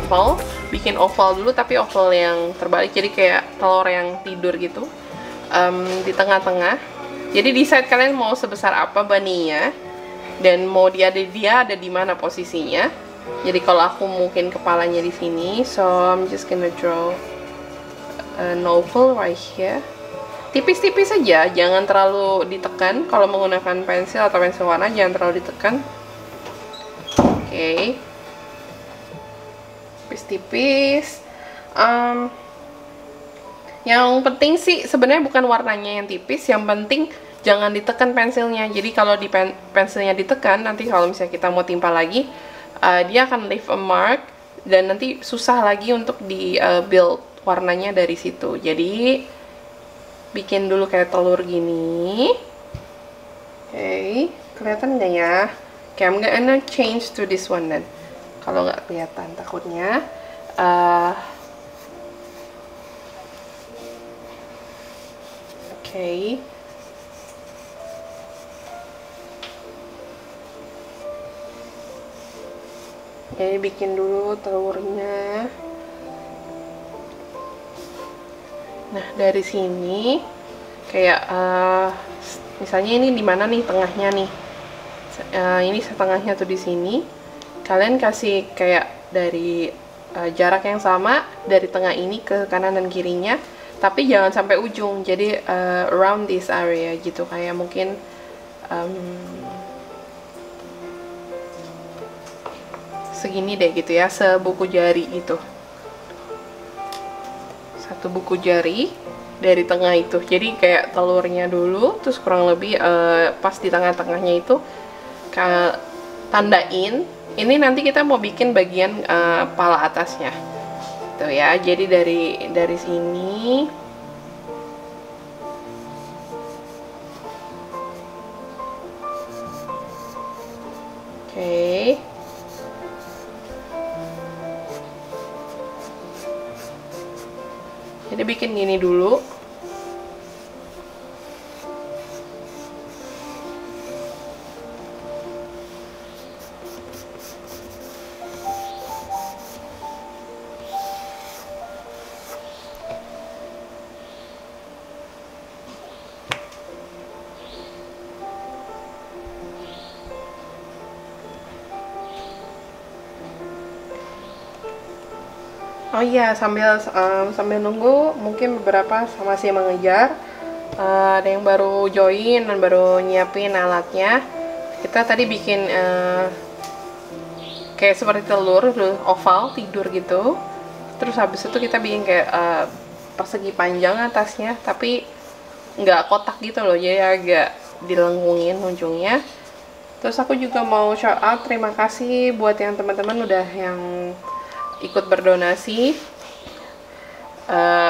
oval, bikin oval dulu tapi oval yang terbalik, jadi kayak telur yang tidur gitu. Di tengah-tengah. Jadi decide kalian mau sebesar apa bunny-nya dan mau dia ada di mana posisinya. Jadi kalau aku mungkin kepalanya di sini, so I'm just gonna draw an oval right here. Tipis-tipis saja, jangan terlalu ditekan. Kalau menggunakan pensil atau pensil warna jangan terlalu ditekan. Oke. Tipis-tipis. Yang penting sih sebenarnya bukan warnanya yang tipis, yang penting jangan ditekan pensilnya. Jadi kalau di pensilnya ditekan, nanti kalau misalnya kita mau timpa lagi, dia akan leave a mark dan nanti susah lagi untuk di build warnanya dari situ. Jadi bikin dulu kayak telur gini. Oke, kelihatan nggak ya? Oke, I'm gonna change to this one then. Kalau nggak kelihatan takutnya. Oke. Jadi bikin dulu telurnya. Nah, dari sini kayak misalnya ini di mana nih tengahnya nih. Ini setengahnya tuh di sini. Kalian kasih kayak dari jarak yang sama dari tengah ini ke kanan dan kirinya, tapi jangan sampai ujung. Jadi around this area gitu, kayak mungkin segini deh gitu ya, sebuku jari gitu. Satu buku jari dari tengah itu, jadi kayak telurnya dulu, terus kurang lebih pas di tengah-tengahnya itu tandain. Ini nanti kita mau bikin bagian pala atasnya, tuh ya. Jadi dari sini, oke. Jadi bikin gini dulu. Oh iya, sambil nunggu, mungkin beberapa masih mengejar. Ada yang baru join dan baru nyiapin alatnya. Kita tadi bikin kayak seperti telur oval tidur gitu. Terus habis itu kita bikin kayak persegi panjang atasnya, tapi nggak kotak gitu loh, jadi agak dilengkungin ujungnya. Terus aku juga mau shout out, terima kasih buat yang teman-teman udah yang ikut berdonasi,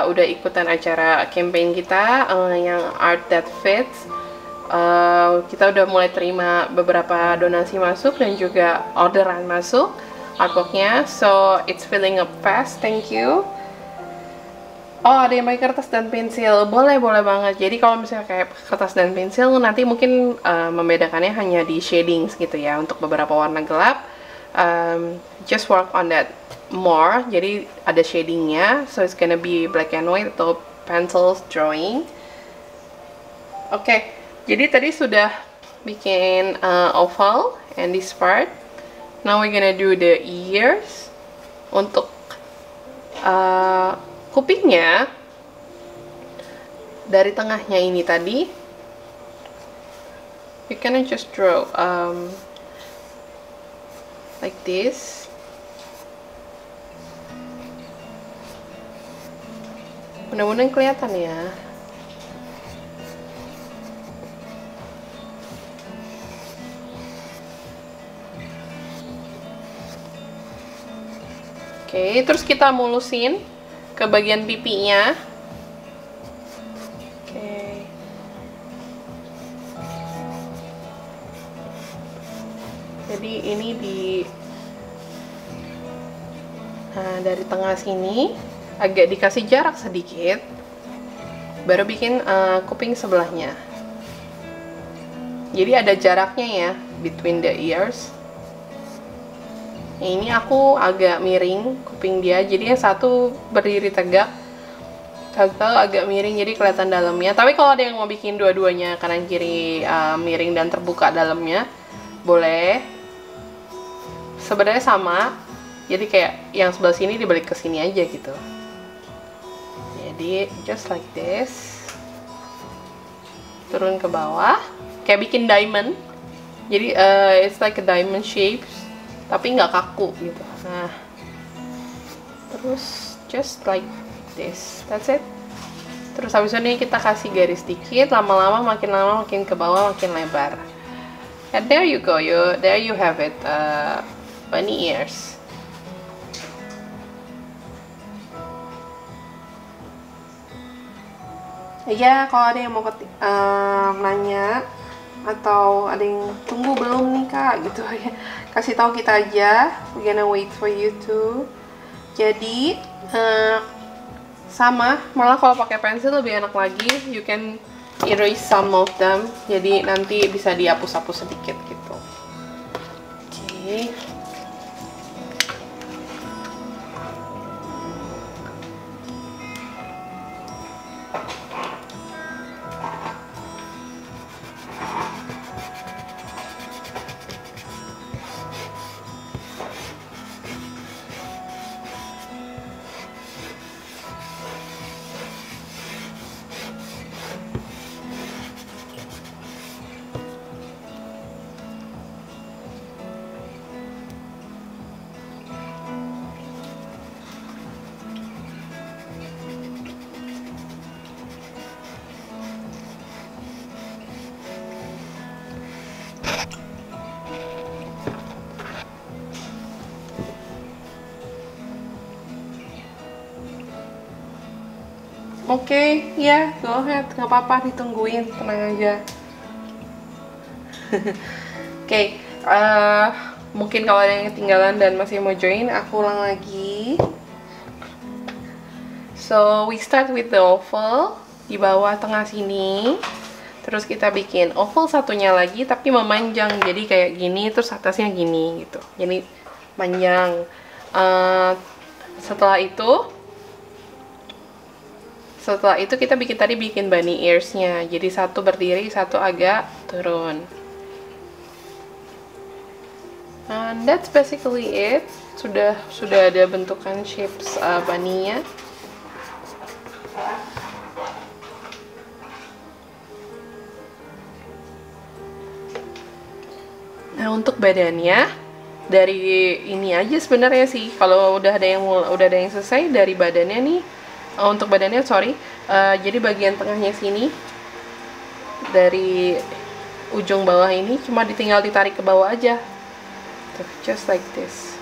udah ikutan acara campaign kita yang Art That Fits. Kita udah mulai terima beberapa donasi masuk dan juga orderan masuk artworknya, so it's filling up fast. Thank you. Oh, ada yang pakai kertas dan pensil, boleh banget. Jadi kalau misalnya kayak kertas dan pensil, nanti mungkin membedakannya hanya di shadings gitu ya. Untuk beberapa warna gelap, just work on that more. Jadi ada shadingnya, so it's gonna be black and white atau pencils drawing. Oke, jadi tadi sudah bikin oval and this part. Now we're gonna do the ears. Untuk kupingnya, dari tengahnya ini tadi, you can just draw like this. Mudah-mudahan kelihatan ya. Oke, terus kita mulusin ke bagian pipinya. Oke. Jadi ini dari tengah sini agak dikasih jarak sedikit, baru bikin kuping sebelahnya. Jadi ada jaraknya ya between the ears. Ini aku agak miring kuping dia, jadi yang satu berdiri tegak, satu agak miring jadi kelihatan dalamnya. Tapi kalau ada yang mau bikin dua-duanya kanan kiri miring dan terbuka dalamnya, boleh. Sebenarnya sama, jadi kayak yang sebelah sini dibalik ke sini aja gitu. Jadi just like this, turun ke bawah, kayak bikin diamond. Jadi it's like a diamond shape, tapi nggak kaku gitu. Nah, terus just like this, that's it. Terus habis ini kita kasih garis dikit, lama makin ke bawah makin lebar. And there you go, there you have it, bunny ears. Ya, kalau ada yang mau nanya atau ada yang tunggu belum nih kak gitu ya, kasih tahu kita aja, we're gonna wait for you too. Jadi sama, malah kalau pakai pensil lebih enak lagi, you can erase some of them, jadi nanti bisa dihapus-hapus sedikit gitu. Oke. Oke, ya, go ahead, nggak apa-apa, ditungguin, tenang aja. Oke, mungkin kalau ada yang ketinggalan dan masih mau join, aku ulang lagi. So, we start with the oval di bawah tengah sini. Terus kita bikin oval satunya lagi, tapi memanjang, jadi kayak gini, terus atasnya gini gitu. Jadi panjang. Setelah itu kita bikin bunny ears-nya. Jadi satu berdiri, satu agak turun. And that's basically it. Sudah ada bentukan shapes bunny-nya. Nah, untuk badannya dari ini aja sebenarnya sih. Kalau udah ada yang selesai dari badannya nih. Untuk badannya, jadi bagian tengahnya sini, dari ujung bawah ini cuma tinggal ditarik ke bawah aja, just like this.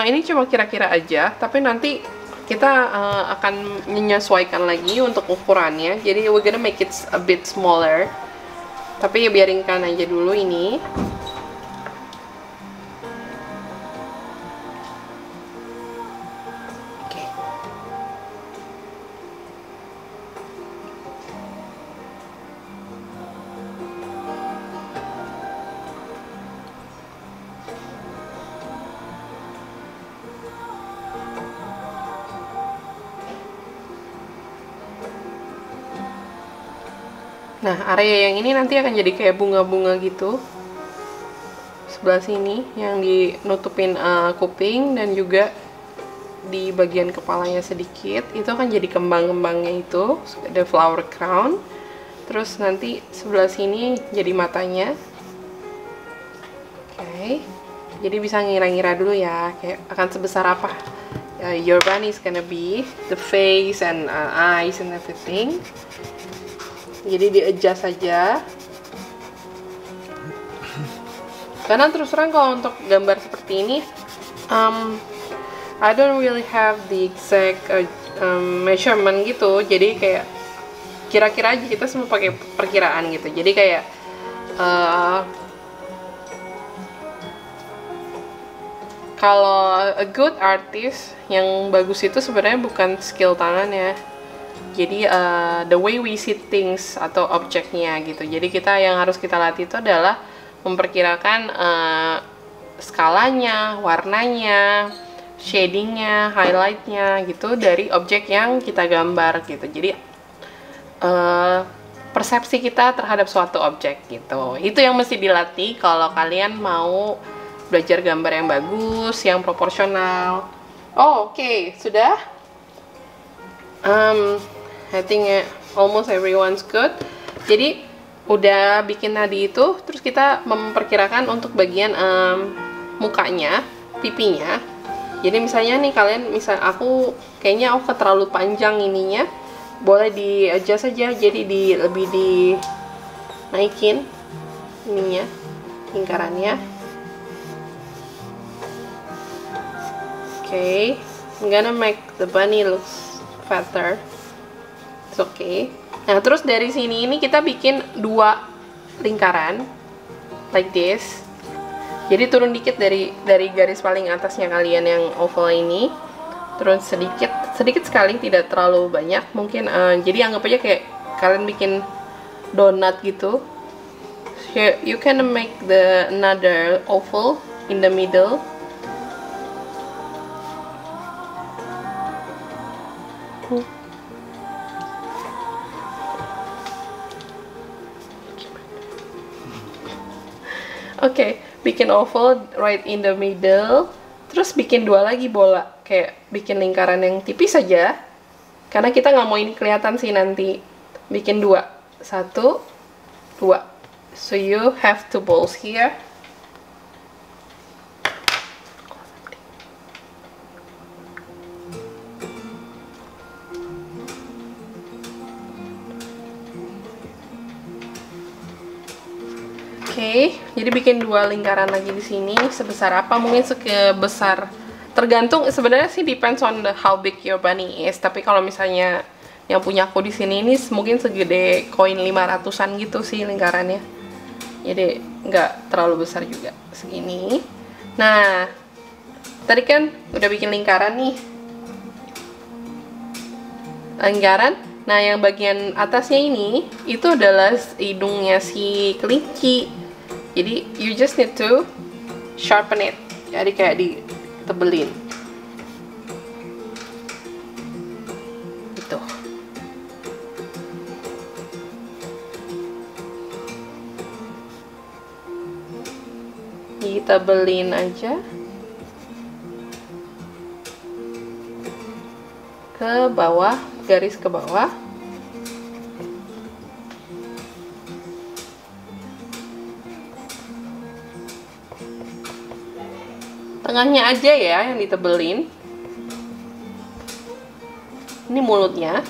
Ini cuma kira-kira aja, tapi nanti kita akan menyesuaikan lagi untuk ukurannya. Jadi we're gonna make it a bit smaller. Tapi ya biarinkan aja dulu ini. Nah, area yang ini nanti akan jadi kayak bunga-bunga gitu. Sebelah sini yang dinutupin kuping dan juga di bagian kepalanya sedikit. Itu akan jadi kembang-kembangnya itu, the flower crown. Terus nanti sebelah sini jadi matanya. Oke. Jadi bisa ngira-ngira dulu ya, kayak akan sebesar apa your bunny is gonna be, the face and eyes and everything. Jadi di adjust saja. Karena terus terang kalau untuk gambar seperti ini, I don't really have the exact measurement gitu. Jadi kayak kira-kira aja, kita semua pakai perkiraan gitu. Jadi kayak kalau a good artist yang bagus itu sebenarnya bukan skill tangan ya. Jadi the way we see things atau objeknya gitu. Jadi yang harus kita latih itu adalah memperkirakan skalanya, warnanya, shadingnya, highlightnya gitu dari objek yang kita gambar gitu. Jadi persepsi kita terhadap suatu objek gitu. Itu yang mesti dilatih kalau kalian mau belajar gambar yang bagus, yang proporsional. Oh, oke. Sudah? I think almost everyone's good. Jadi udah bikin tadi itu, terus kita memperkirakan untuk bagian mukanya, pipinya. Jadi misalnya nih kalian, aku kayaknya terlalu panjang ininya, boleh di adjust saja, jadi lebih dinaikin ininya, lingkarannya. Okay, I'm gonna make the bunny looks fatter. It's okay. Nah, terus dari sini ini kita bikin 2 lingkaran like this. Jadi turun dikit dari garis paling atasnya kalian yang oval ini. Terus sedikit sekali, tidak terlalu banyak. Mungkin jadi anggap aja kayak kalian bikin donat gitu. So, you can make another oval in the middle. Oke, bikin oval right in the middle, terus bikin 2 lagi bola, kayak bikin lingkaran yang tipis saja, karena kita nggak mau ini kelihatan sih nanti. Bikin 2, 1, 2. So you have 2 balls here. Oke, jadi bikin 2 lingkaran lagi di sini. Sebesar apa? Mungkin sebesar, tergantung sebenarnya sih, depends on how big your bunny is. Tapi kalau misalnya yang punya aku di sini ini mungkin segede koin 500-an gitu sih lingkarannya. Jadi nggak terlalu besar juga, segini. Nah, tadi kan udah bikin lingkaran nih. Lingkaran. Nah, yang bagian atasnya ini itu adalah hidungnya si kelinci. Jadi you just need to sharpen it. Jadi kayak ditebelin. Gitu. Ditebelin aja ke bawah, garis ke bawah. Tengahnya aja ya yang ditebelin. Ini mulutnya.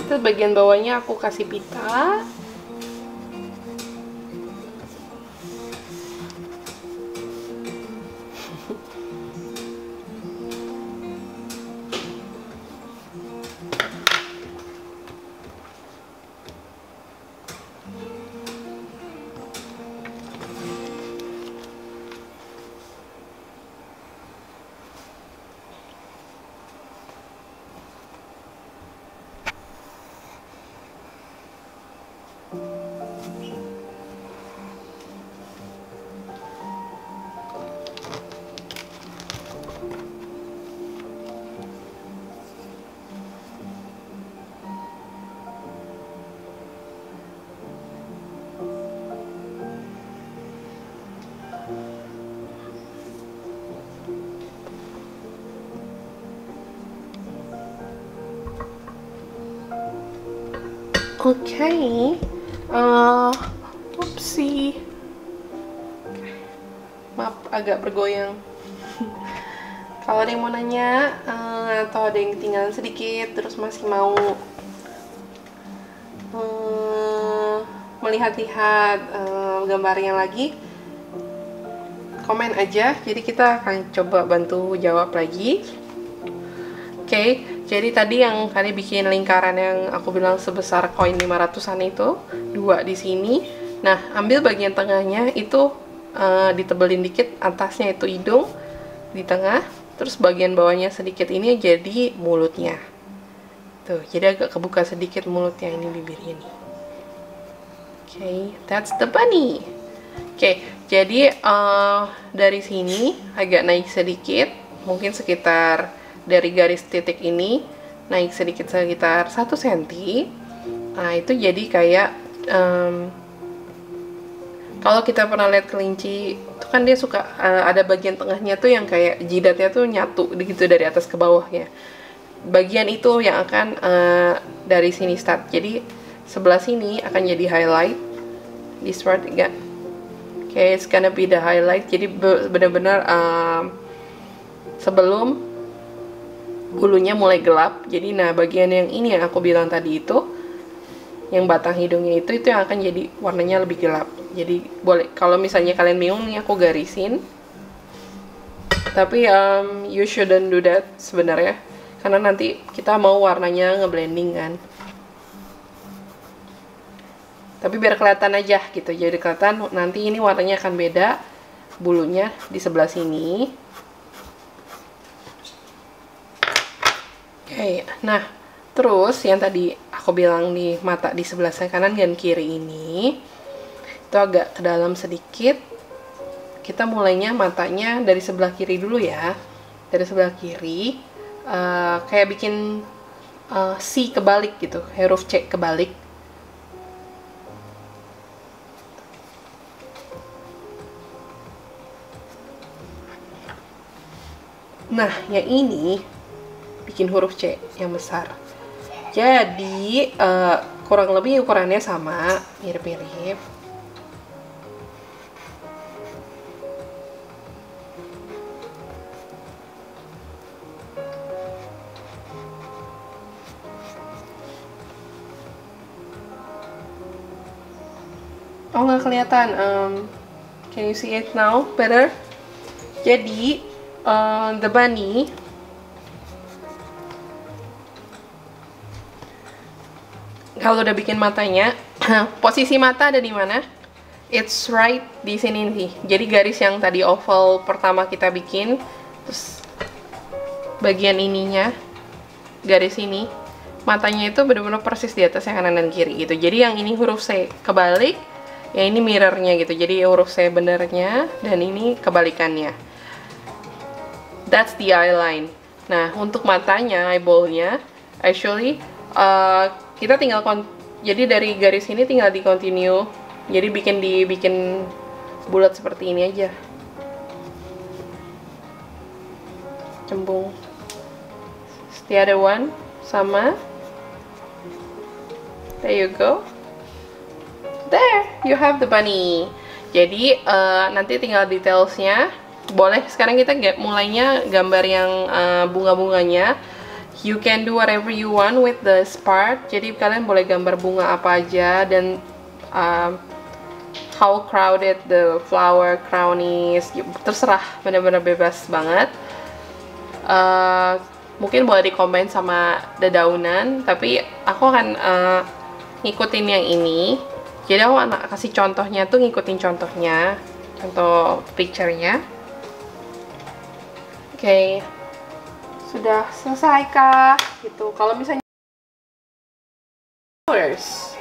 Terus bagian bawahnya aku kasih pita. Oke, upsi, maaf agak bergoyang. Kalau ada yang mau nanya atau ada yang ketinggalan sedikit terus masih mau melihat-lihat gambarnya lagi, komen aja, jadi kita akan coba bantu jawab lagi. Oke, jadi tadi yang tadi bikin lingkaran yang aku bilang sebesar koin 500-an itu, 2 di sini. Nah, ambil bagian tengahnya itu ditebelin dikit, atasnya itu hidung di tengah, terus bagian bawahnya sedikit ini jadi mulutnya. Tuh, jadi agak kebuka sedikit mulutnya, ini bibirnya nih. Oke, that's the bunny. Oke, jadi dari sini agak naik sedikit, mungkin sekitar dari garis titik ini naik sedikit sekitar 1 cm. Nah, itu jadi kayak kalau kita pernah lihat kelinci itu kan dia suka ada bagian tengahnya tuh yang kayak jidatnya tuh nyatu gitu dari atas ke bawahnya. Bagian itu yang akan dari sini start. Jadi sebelah sini akan jadi highlight. This part again. Okay, it's gonna be the highlight. Jadi benar-benar sebelum bulunya mulai gelap. Jadi nah bagian yang ini yang aku bilang tadi itu, yang batang hidungnya itu yang akan jadi warnanya lebih gelap. Jadi boleh, kalau misalnya kalian bingung nih aku garisin, tapi you shouldn't do that sebenarnya, karena nanti kita mau warnanya ngeblending kan. Tapi biar kelihatan aja gitu, jadi kelihatan nanti ini warnanya akan beda, bulunya di sebelah sini. Oke, nah terus yang tadi aku bilang di mata di sebelah kanan dan kiri ini itu agak ke dalam sedikit. Kita mulainya matanya dari sebelah kiri dulu ya, dari sebelah kiri, kayak bikin C kebalik gitu, huruf C kebalik. Nah, yang ini bikin huruf C yang besar. Jadi kurang lebih ukurannya sama, mirip-mirip. Oh, nggak kelihatan. Can you see it now better? Jadi the bunny kalau udah bikin matanya, posisi mata ada di mana? It's right di sini nih. Jadi garis yang tadi oval pertama kita bikin, terus bagian ininya, garis ini, matanya itu benar-benar persis di atas yang kanan dan kiri gitu. Jadi yang ini huruf C kebalik, yang ini mirrornya gitu. Jadi huruf C benernya dan ini kebalikannya. That's the eye line. Nah, untuk matanya, eyeballnya, actually kita tinggal jadi dari garis ini tinggal di continue. Jadi bikin bulat seperti ini aja. Cembung. The other one sama. There you go. There, you have the bunny. Jadi nanti tinggal detailsnya. Boleh sekarang kita mulainya gambar yang bunga-bunganya. You can do whatever you want with this part. Jadi kalian boleh gambar bunga apa aja dan how crowded the flower crown is. Terserah, benar-benar bebas banget. Mungkin boleh di-comment sama dedaunan, tapi aku akan ngikutin yang ini. Jadi aku akan kasih contohnya tuh ngikutin contohnya, contoh picture-nya. Oke. Sudah selesai kah? Gitu. Kalau misalnya flowers.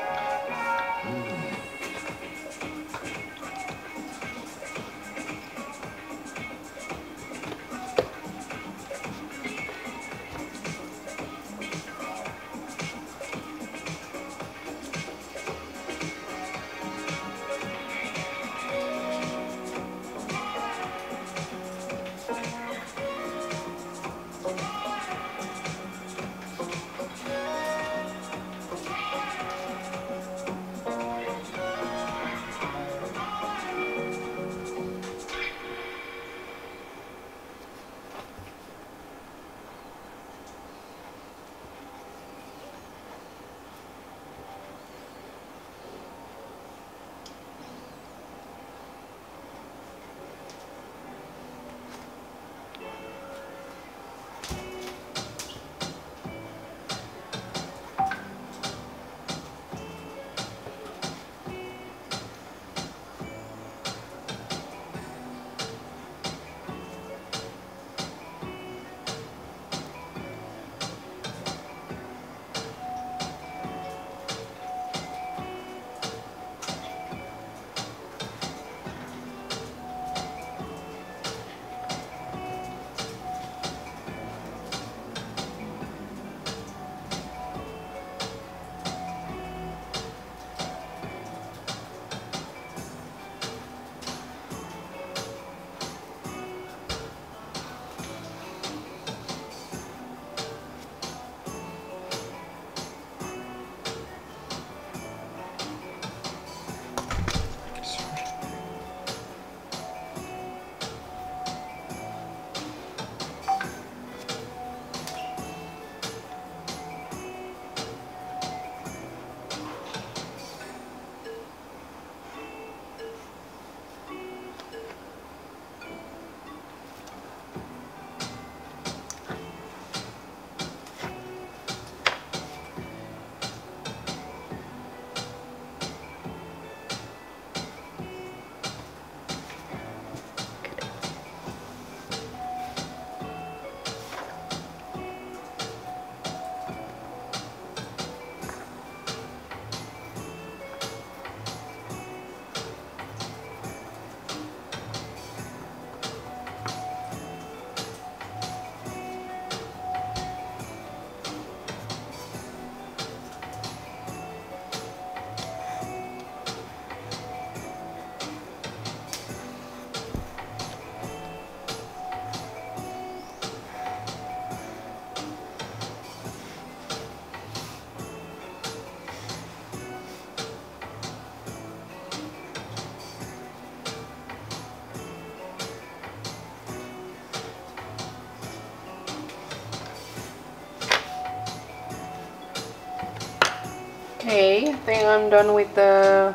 think I'm done with the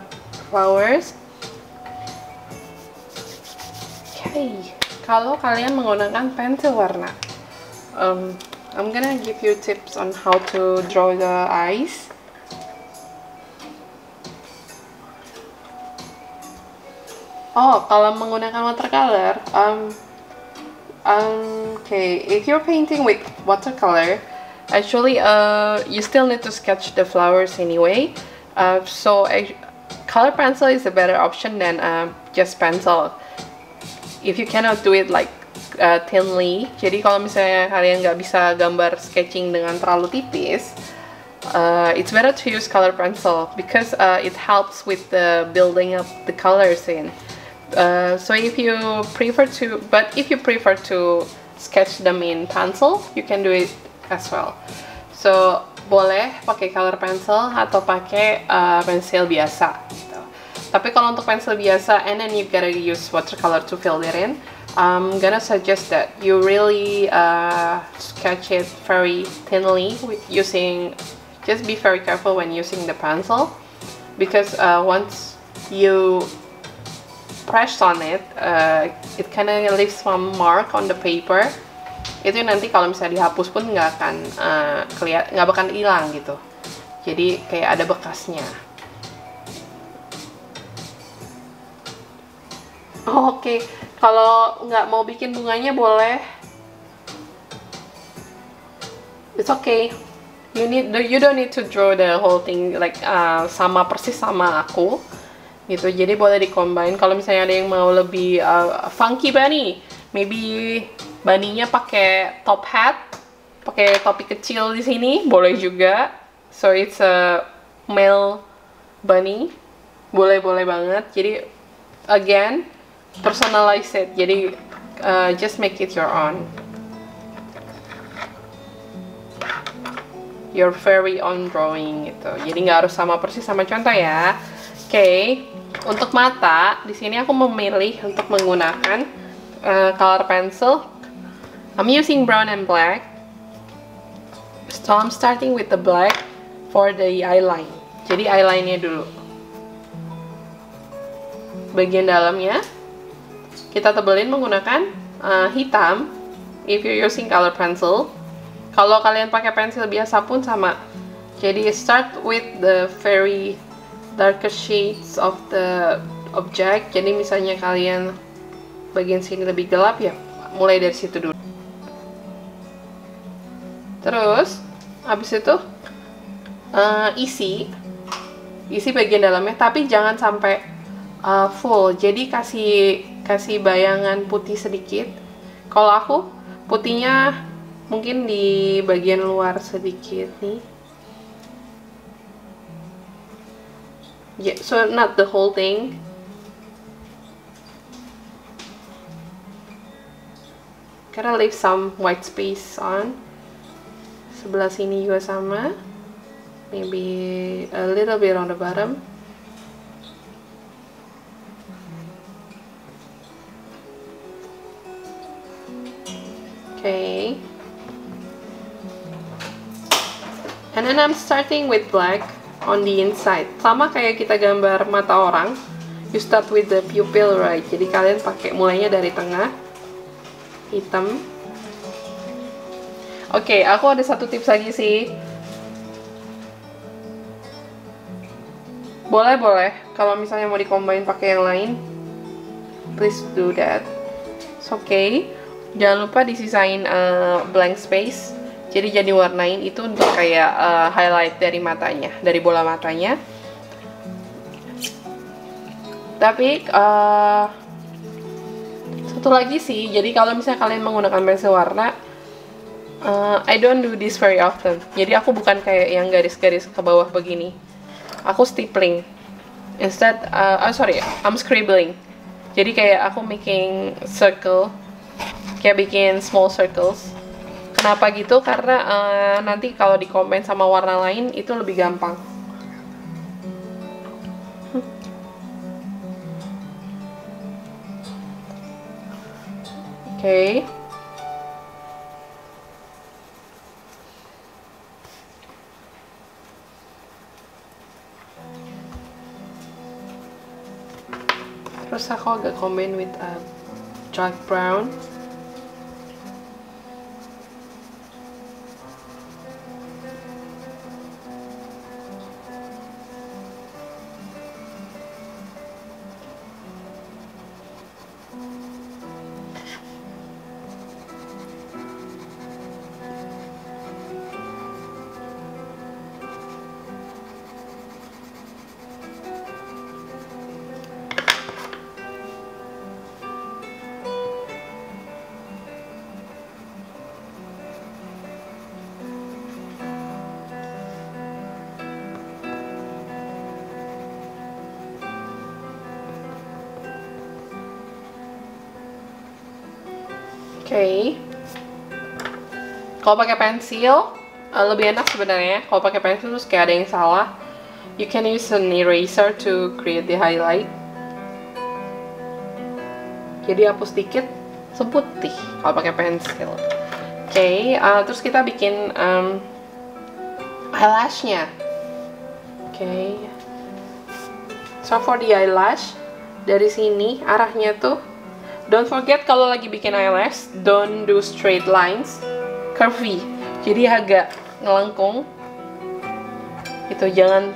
flowers. Okay, kalau kalian menggunakan pensil warna, I'm gonna give you tips on how to draw the eyes. Oh, kalau menggunakan watercolor, okay, if you're painting with watercolor, actually, you still need to sketch the flowers anyway. So color pencil is a better option than just pencil. If you cannot do it like thinly, jadi kalau misalnya kalian nggak bisa gambar sketching dengan terlalu tipis, it's better to use color pencil because it helps with the building up the colors in. So if you prefer to sketch them in pencil, you can do it as well. So boleh pakai color pencil atau pakai pensil biasa gitu. Tapi kalau untuk pensil biasa and then you gotta use watercolor to fill it in, I'm gonna suggest that you really sketch it very thinly with using, just be very careful when using the pencil, because once you press on it, it kind of leaves some mark on the paper. Itu nanti kalau misalnya dihapus pun nggak akan nggak bakal hilang gitu. Jadi kayak ada bekasnya. Oh, Oke. Kalau nggak mau bikin bunganya boleh. It's okay. You don't need to draw the whole thing like sama persis sama aku. Gitu, jadi boleh di-combine. Kalau misalnya ada yang mau lebih funky bunny, maybe bunny-nya pakai top hat, pakai topi kecil di sini, boleh juga. So it's a male bunny, boleh banget. Jadi again, personalize it. Jadi just make it your own, your very own drawing gitu. Jadi nggak harus sama persis sama contoh ya. Oke. Untuk mata, di sini aku memilih untuk menggunakan color pencil. I'm using brown and black. So I'm starting with the black for the eyeline. Jadi eyeline-nya dulu. Bagian dalamnya kita tebelin menggunakan hitam. If you're using color pencil. Kalau kalian pakai pensil biasa pun sama. Jadi start with the very darker shades of the object. Jadi misalnya kalian bagian sini lebih gelap ya, mulai dari situ dulu. Terus habis itu isi bagian dalamnya, tapi jangan sampai full. Jadi kasih bayangan putih sedikit. Kalau aku putihnya mungkin di bagian luar sedikit nih. Yeah, so not the whole thing. Gotta leave some white space on. Sebelah sini juga sama. Maybe a little bit on the bottom. Okay. And then I'm starting with black on the inside. Sama kayak kita gambar mata orang, you start with the pupil, right? Jadi kalian pakai mulainya dari tengah, hitam. Oke, aku ada satu tips lagi sih. Boleh. Kalau misalnya mau di-combine pakai yang lain, please do that. It's okay. Jangan lupa disisain blank space. Jadi jadi warnain itu untuk kayak highlight dari matanya, dari bola matanya. Tapi satu lagi sih, jadi kalau misalnya kalian menggunakan pensil warna, I don't do this very often. Jadi aku bukan kayak yang garis-garis ke bawah begini. Aku stippling. Instead, I'm scribbling. Jadi kayak aku making circle, kayak bikin small circles. Kenapa gitu? Karena nanti kalau di-combine sama warna lain itu lebih gampang. Oke. terus aku agak combine with dark brown. Oke. Kalau pakai pensil lebih enak sebenarnya. Kalau pakai pensil terus kayak ada yang salah. You can use an eraser to create the highlight. Jadi hapus dikit, seputih kalau pakai pensil. Oke, terus kita bikin eyelashnya. Oke. So for the eyelash, dari sini arahnya tuh, don't forget kalau lagi bikin eyelash, don't do straight lines, curvy. Jadi agak ngelengkung. Itu jangan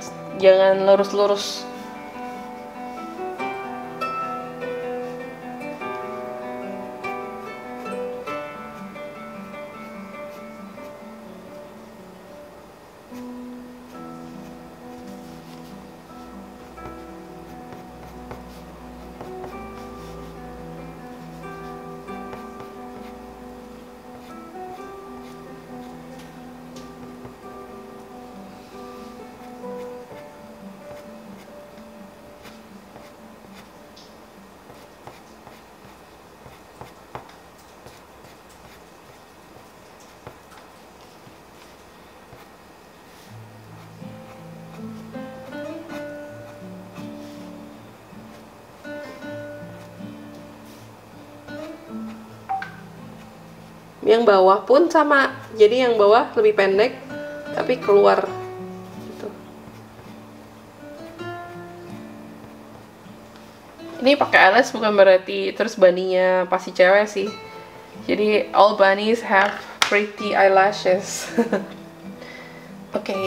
lurus-lurus. Yang bawah pun sama, jadi yang bawah lebih pendek tapi keluar gitu. Ini pakai eyelash bukan berarti terus bunny-nya pasti cewek sih. Jadi all bunnies have pretty eyelashes. Oke.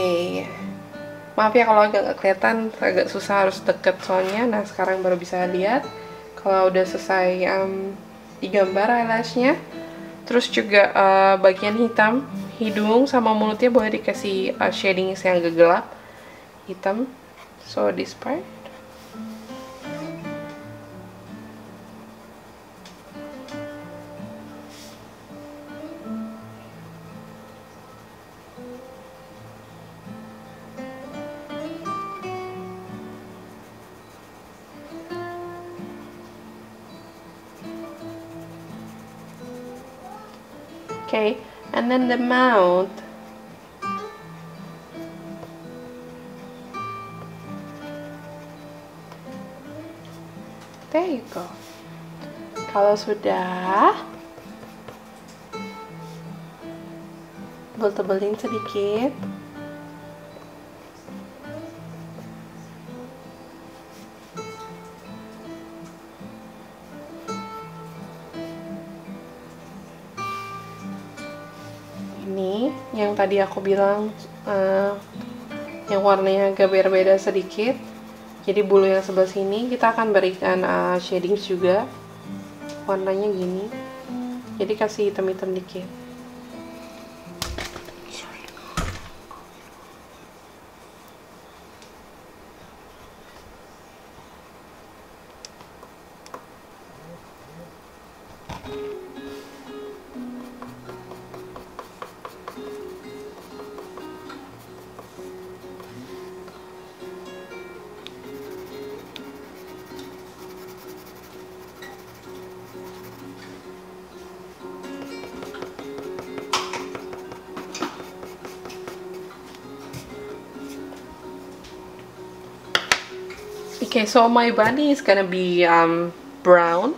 Maaf ya kalau agak nggak kelihatan, agak susah harus deket soalnya. Nah sekarang baru bisa lihat kalau udah selesai digambar eyelashnya. Terus juga bagian hitam, hidung sama mulutnya boleh dikasih shading yang agak gelap, hitam. So this part. Okay, and then the mouth. There you go. Kalau sudah, tebel-tebelin sedikit. Ini yang tadi aku bilang yang warnanya agak berbeda sedikit. Jadi bulu yang sebelah sini kita akan berikan shading juga, warnanya gini. Jadi kasih hitam-hitam dikit. Okay, so my bunny is gonna be brown.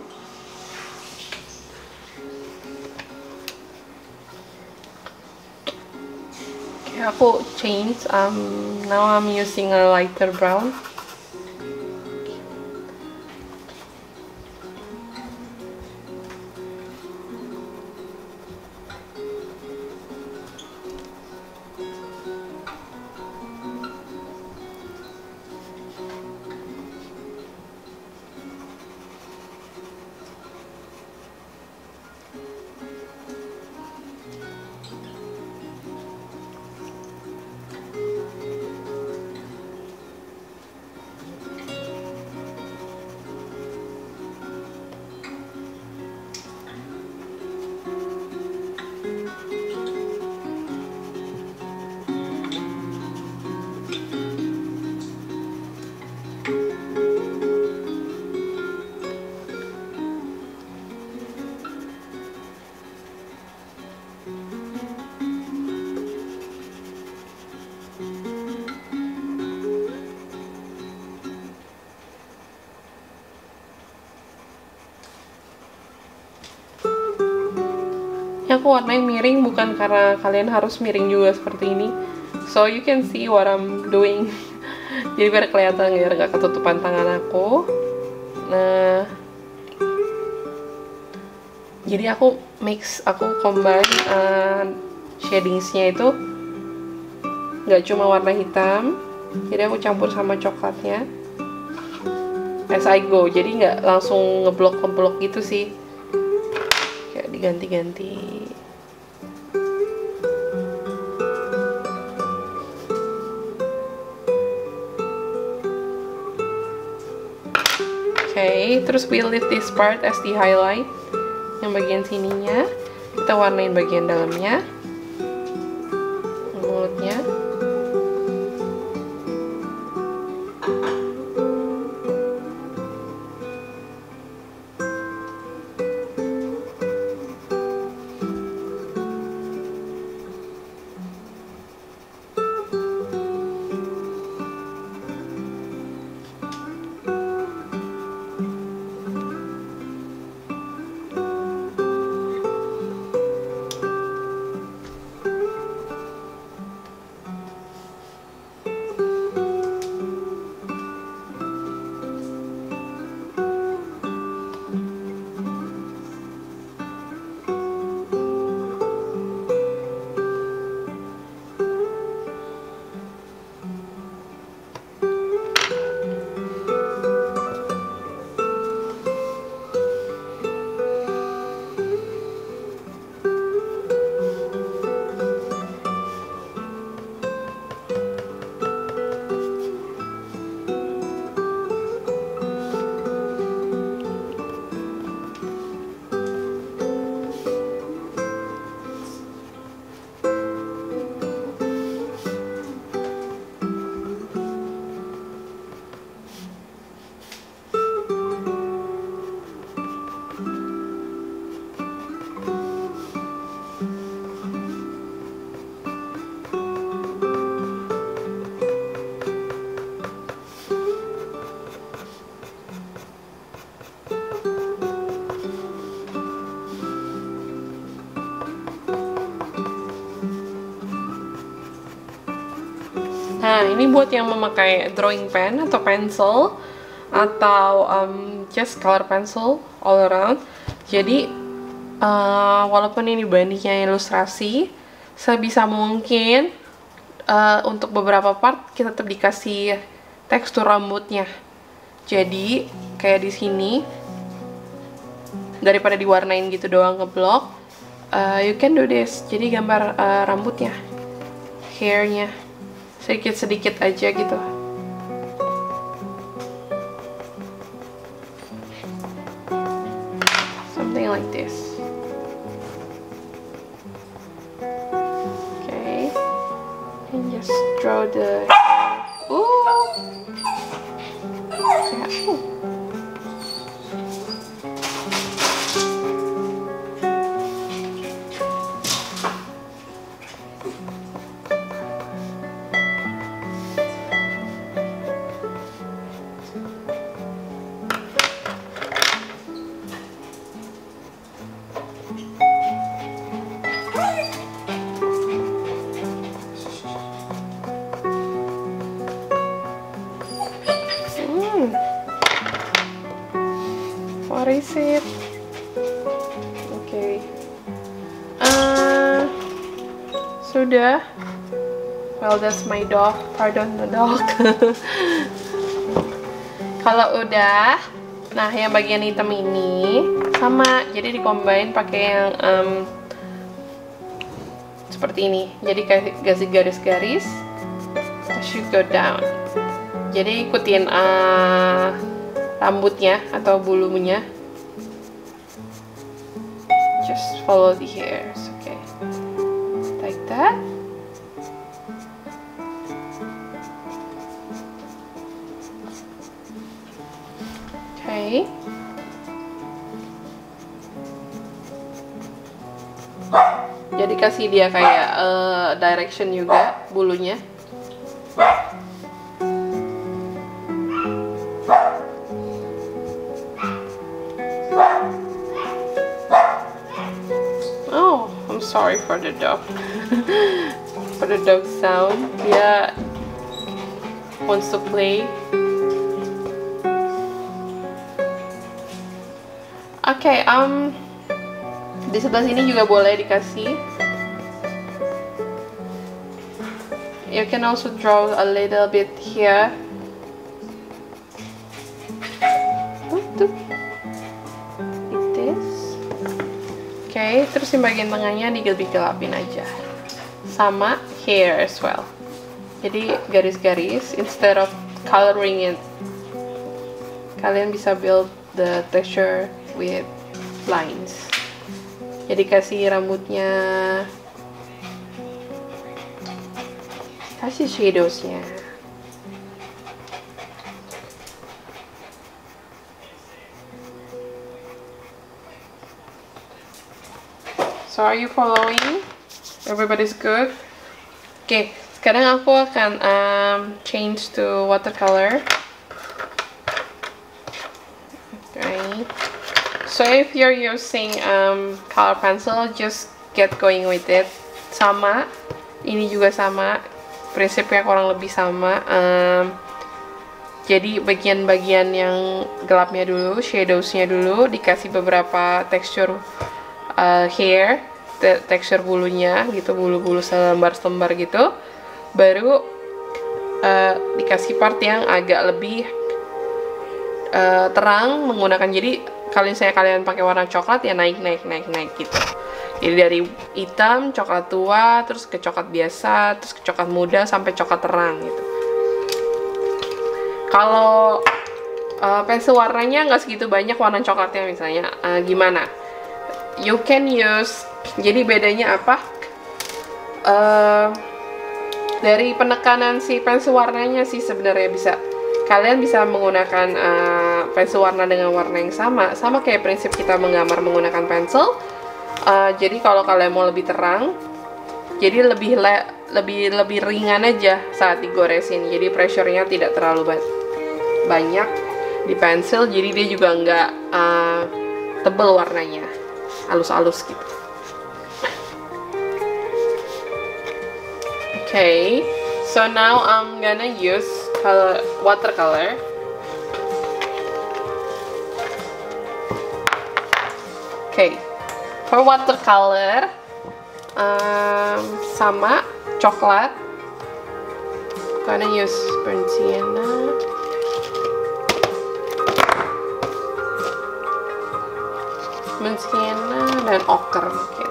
Okay, aku change. Now I'm using a lighter brown. Aku warnain miring bukan karena kalian harus miring juga seperti ini, so you can see what I'm doing. Jadi biar kelihatan, biar nggak ketutupan tangan aku. Nah, jadi aku combine shadingsnya itu nggak cuma warna hitam, jadi aku campur sama coklatnya as I go, jadi nggak langsung ngeblok gitu sih, kayak diganti-ganti. Oke, terus we leave this part as the highlight. Yang bagian sininya kita warnain bagian dalamnya, mulutnya. Nah, ini buat yang memakai drawing pen atau pencil atau just color pencil all around. Jadi walaupun ini bandingnya ilustrasi, sebisa mungkin untuk beberapa part kita tetap dikasih tekstur rambutnya. Jadi kayak di sini, daripada diwarnain gitu doang ngeblok, you can do this. Jadi gambar rambutnya, hairnya sedikit-sedikit aja gitu. Something like this. Okay, and just draw the what is it? Okay. Sudah. Well, that's my dog. Pardon the dog. Kalau udah, nah yang bagian hitam ini sama, jadi dicombine pakai yang seperti ini. Jadi kasih garis-garis, should go down. Jadi ikutin rambutnya atau bulunya. Just follow the hairs, okay? Like that. Okay. Jadi kasih dia kayak direction juga bulunya. sorry for the dog. For the dog sound. Dia wants to play. Oke, di sebelah sini juga boleh dikasih. You can also draw a little bit here. Like this. Oke, terus yang bagian tengahnya digelap-gelapin aja. Sama here as well. Jadi garis-garis instead of coloring it. Kalian bisa build the texture with lines. Jadi kasih rambutnya, kasih shadowsnya. So are you following? Everybody's good? Oke, sekarang aku akan change to watercolor. Okay. So if you're using color pencil, just get going with it. Sama, ini juga sama. Prinsipnya kurang lebih sama. Jadi bagian-bagian yang gelapnya dulu, shadowsnya dulu, dikasih beberapa tekstur hair, tekstur bulunya gitu, bulu-bulu selembar-selembar gitu. Baru dikasih part yang agak lebih terang menggunakan, jadi kalau misalnya kalian pakai warna coklat ya naik gitu. Jadi dari hitam, coklat tua, terus ke coklat biasa, terus ke coklat muda, sampai coklat terang gitu. Kalau pensil warnanya nggak segitu banyak warna coklatnya misalnya, gimana? You can use, jadi bedanya apa? Dari penekanan si pensil warnanya sih sebenarnya bisa. Kalian bisa menggunakan pensil warna dengan warna yang sama kayak prinsip kita menggambar menggunakan pensil. Jadi kalau kalian mau lebih terang, jadi lebih ringan aja saat digoresin. Jadi pressure-nya tidak terlalu banyak di pensil, jadi dia juga nggak tebel warnanya, halus-halus gitu. Okay, so now I'm gonna use watercolor. Okay. For watercolor, sama coklat, gonna use burnt sienna, dan ochre mungkin.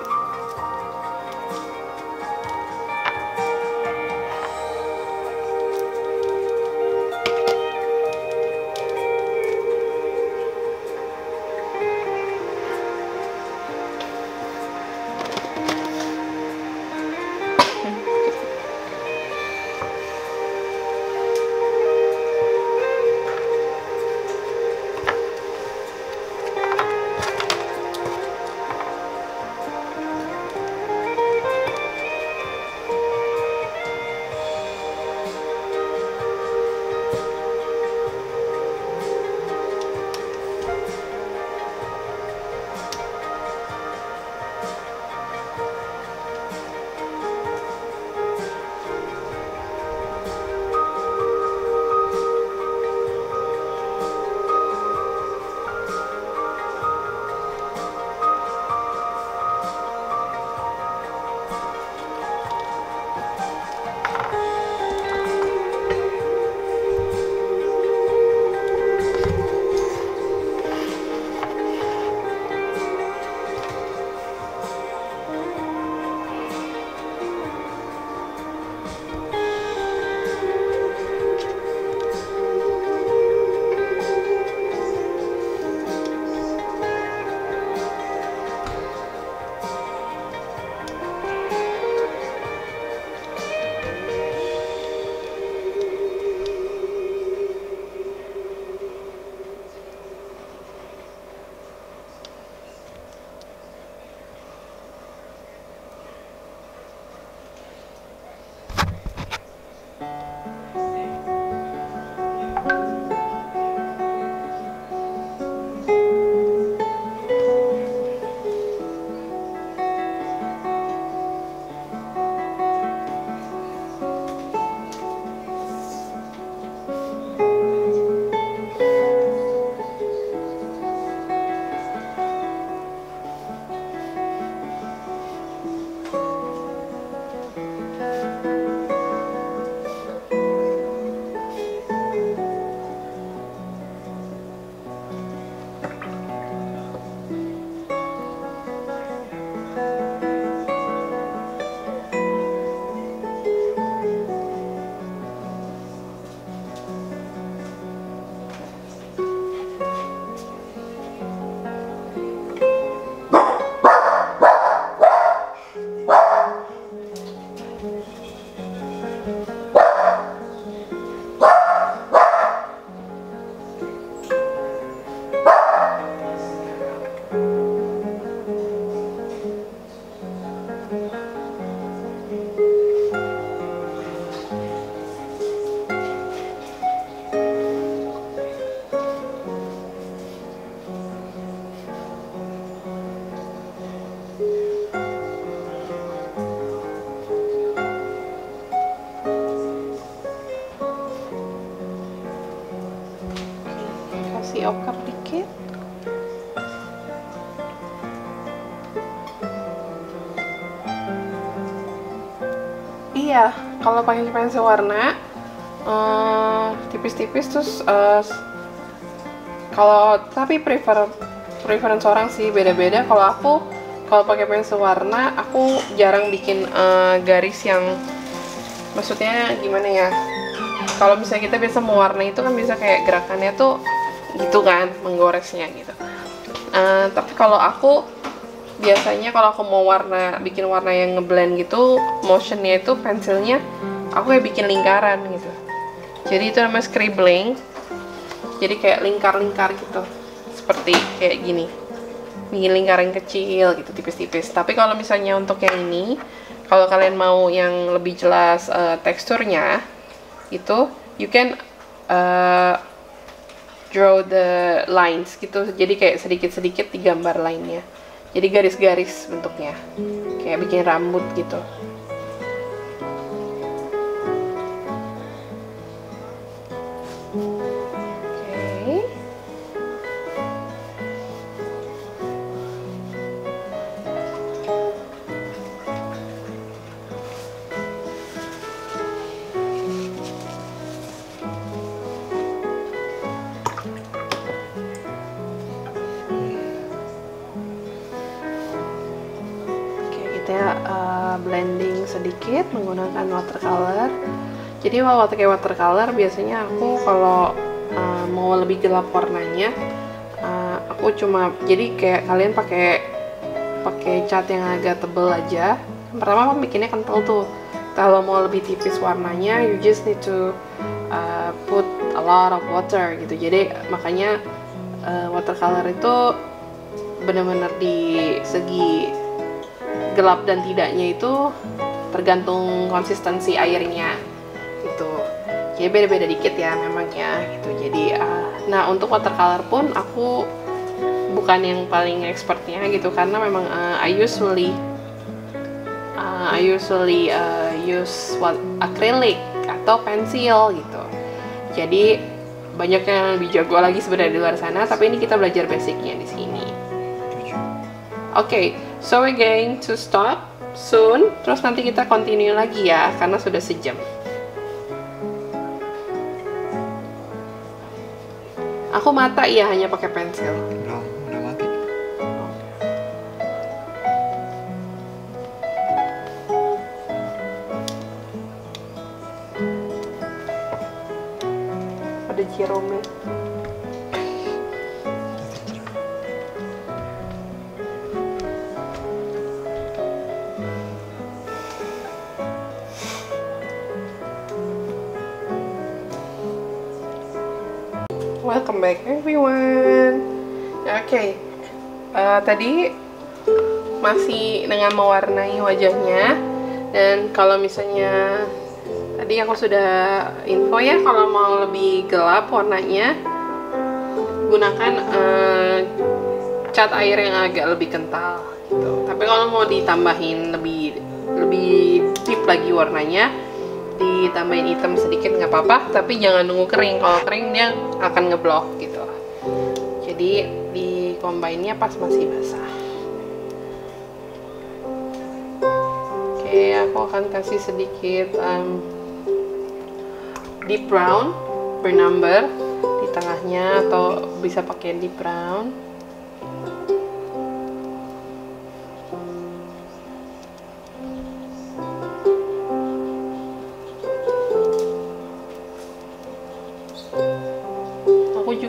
ya kalau pakai pensil warna tipis-tipis terus kalau tapi preference orang sih beda-beda. Kalau aku kalau pakai pensil warna aku jarang bikin garis yang, maksudnya gimana ya, kalau misalnya kita biasa mewarnai itu kan bisa kayak gerakannya tuh gitu kan, menggoresnya gitu. Tapi kalau aku biasanya kalau aku mau bikin warna yang ngeblend gitu, motionnya itu pensilnya aku kayak bikin lingkaran gitu. Jadi itu namanya scribbling. Jadi kayak lingkar-lingkar gitu, seperti kayak gini, bikin lingkaran kecil gitu, tipis-tipis. Tapi kalau misalnya untuk yang ini, kalau kalian mau yang lebih jelas teksturnya, itu you can draw the lines gitu. Jadi kayak sedikit-sedikit digambar lainnya. Jadi garis-garis bentuknya, kayak bikin rambut gitu. Blending sedikit menggunakan watercolor. Jadi kalau pakai watercolor biasanya aku kalau mau lebih gelap warnanya, aku cuma jadi kayak kalian pakai cat yang agak tebel aja. Pertama aku bikinnya kental tuh. Kalau mau lebih tipis warnanya, you just need to put a lot of water gitu. Jadi makanya watercolor itu benar-benar di segi gelap dan tidaknya itu tergantung konsistensi airnya gitu. Jadi beda-beda dikit ya memangnya gitu. Jadi nah untuk watercolor pun aku bukan yang paling expertnya gitu, karena memang I usually use acrylic atau pensil gitu. Jadi banyak yang lebih jago lagi sebenarnya di luar sana, tapi ini kita belajar basicnya di sini. Okay, so we're going to stop soon. Terus nanti kita continue lagi ya, karena sudah sejam. Aku mata ya hanya pakai pensil. Udah mati. Ada jerome. Welcome back everyone. Oke, tadi masih dengan mewarnai wajahnya. Dan kalau misalnya tadi aku sudah info ya, kalau mau lebih gelap warnanya gunakan cat air yang agak lebih kental gitu. Tapi kalau mau ditambahin lebih deep lagi warnanya, ditambahin hitam sedikit nggak apa-apa, tapi jangan nunggu kering. Kalau kering dia akan ngeblok gitu. Jadi di combine-nya pas masih basah. Oke, aku akan kasih sedikit deep brown bernumber di tengahnya, atau bisa pakai deep brown.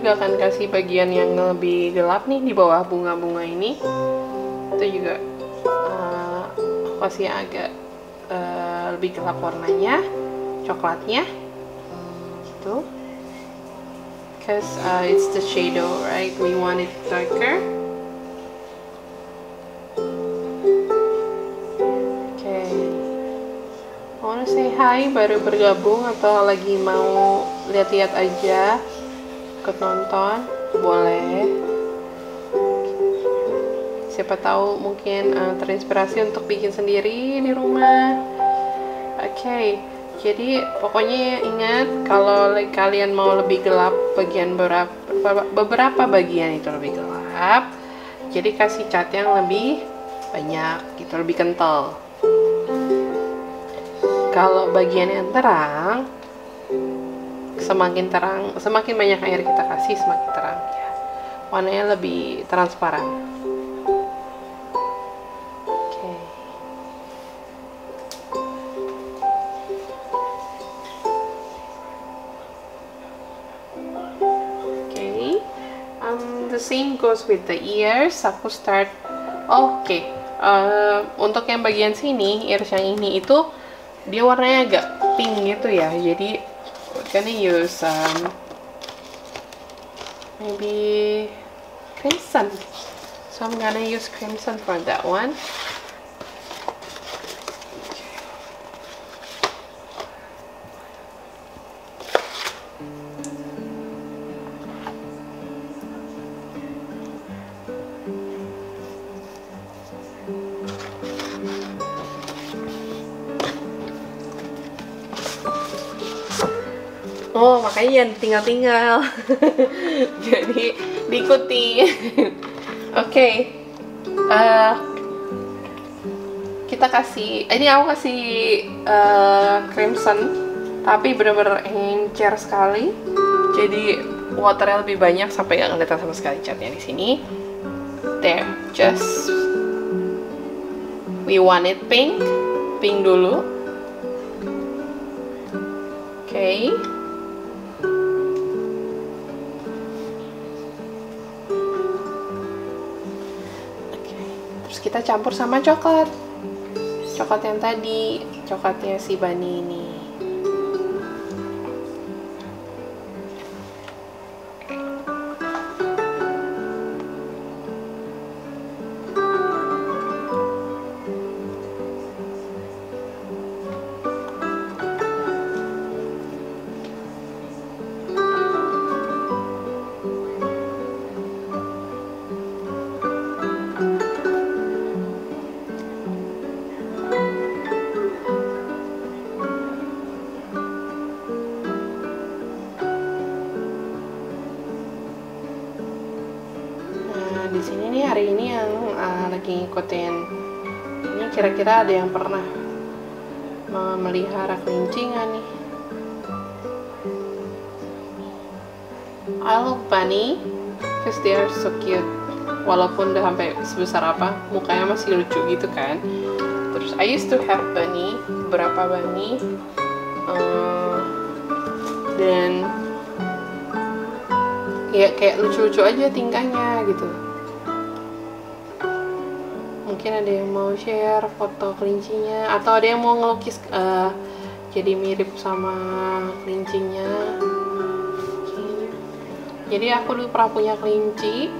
Juga akan kasih bagian yang lebih gelap nih di bawah bunga-bunga ini. Itu juga aku kasih agak lebih gelap warnanya, coklatnya gitu. Because it's the shadow, right? We want it darker. Okay. Wanna say hi baru bergabung atau lagi mau lihat-lihat aja? Ikut nonton boleh, siapa tahu mungkin terinspirasi untuk bikin sendiri di rumah. Oke, jadi pokoknya ingat kalau kalian mau lebih gelap bagian beberapa bagian itu lebih gelap, jadi kasih cat yang lebih banyak gitu, lebih kental. Kalau bagian yang terang, semakin terang, semakin banyak air kita kasih, semakin terang ya. Warnanya lebih transparan. Oke. Oke. The same goes with the ears. Aku start. Oke. Untuk yang bagian sini, ears yang ini itu dia warnanya agak pink gitu ya. Jadi we're gonna use maybe crimson. So I'm gonna use crimson for that one. Oh, makanya jangan tinggal-tinggal. Jadi diikuti. Oke. Kita kasih, ini aku kasih crimson, tapi bener-bener encer sekali. Jadi waternya lebih banyak sampai nggak kelihatan sama sekali catnya di sini. There, just we want it pink dulu. Oke. Terus kita campur sama coklat yang tadi, coklatnya si Bunny ini. Di sini nih hari ini yang lagi ngikutin ini, kira-kira ada yang pernah memelihara kelinci nggak nih? I love bunny because they are so cute. Walaupun udah sampai sebesar apa, mukanya masih lucu gitu kan. Terus I used to have bunny, beberapa bunny, dan ya kayak lucu-lucu aja tingkahnya gitu. Mungkin ada yang mau share foto kelincinya, atau ada yang mau ngelukis jadi mirip sama kelincinya. Jadi aku dulu pernah punya kelinci,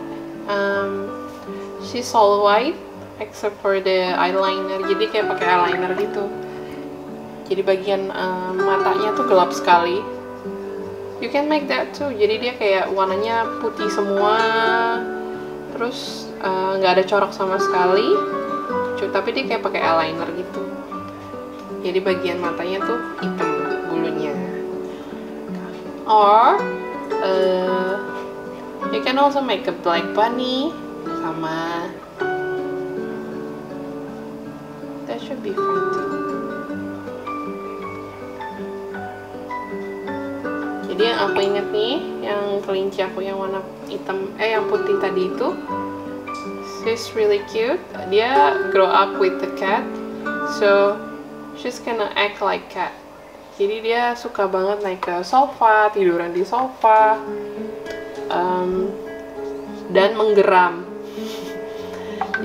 she's all white except for the eyeliner, jadi kayak pakai eyeliner gitu. Jadi bagian matanya tuh gelap sekali. You can make that too, jadi dia kayak warnanya putih semua, terus nggak ada corak sama sekali, tapi dia kayak pakai eyeliner gitu. Jadi bagian matanya tuh hitam bulunya. Or you can also make a black bunny sama. That should be fun too. Jadi yang aku inget nih, yang kelinci aku yang warna hitam, yang putih tadi itu, she's really cute. Dia grow up with the cat, so she's gonna act like cat. Jadi dia suka banget naik ke sofa, tiduran di sofa, dan menggeram.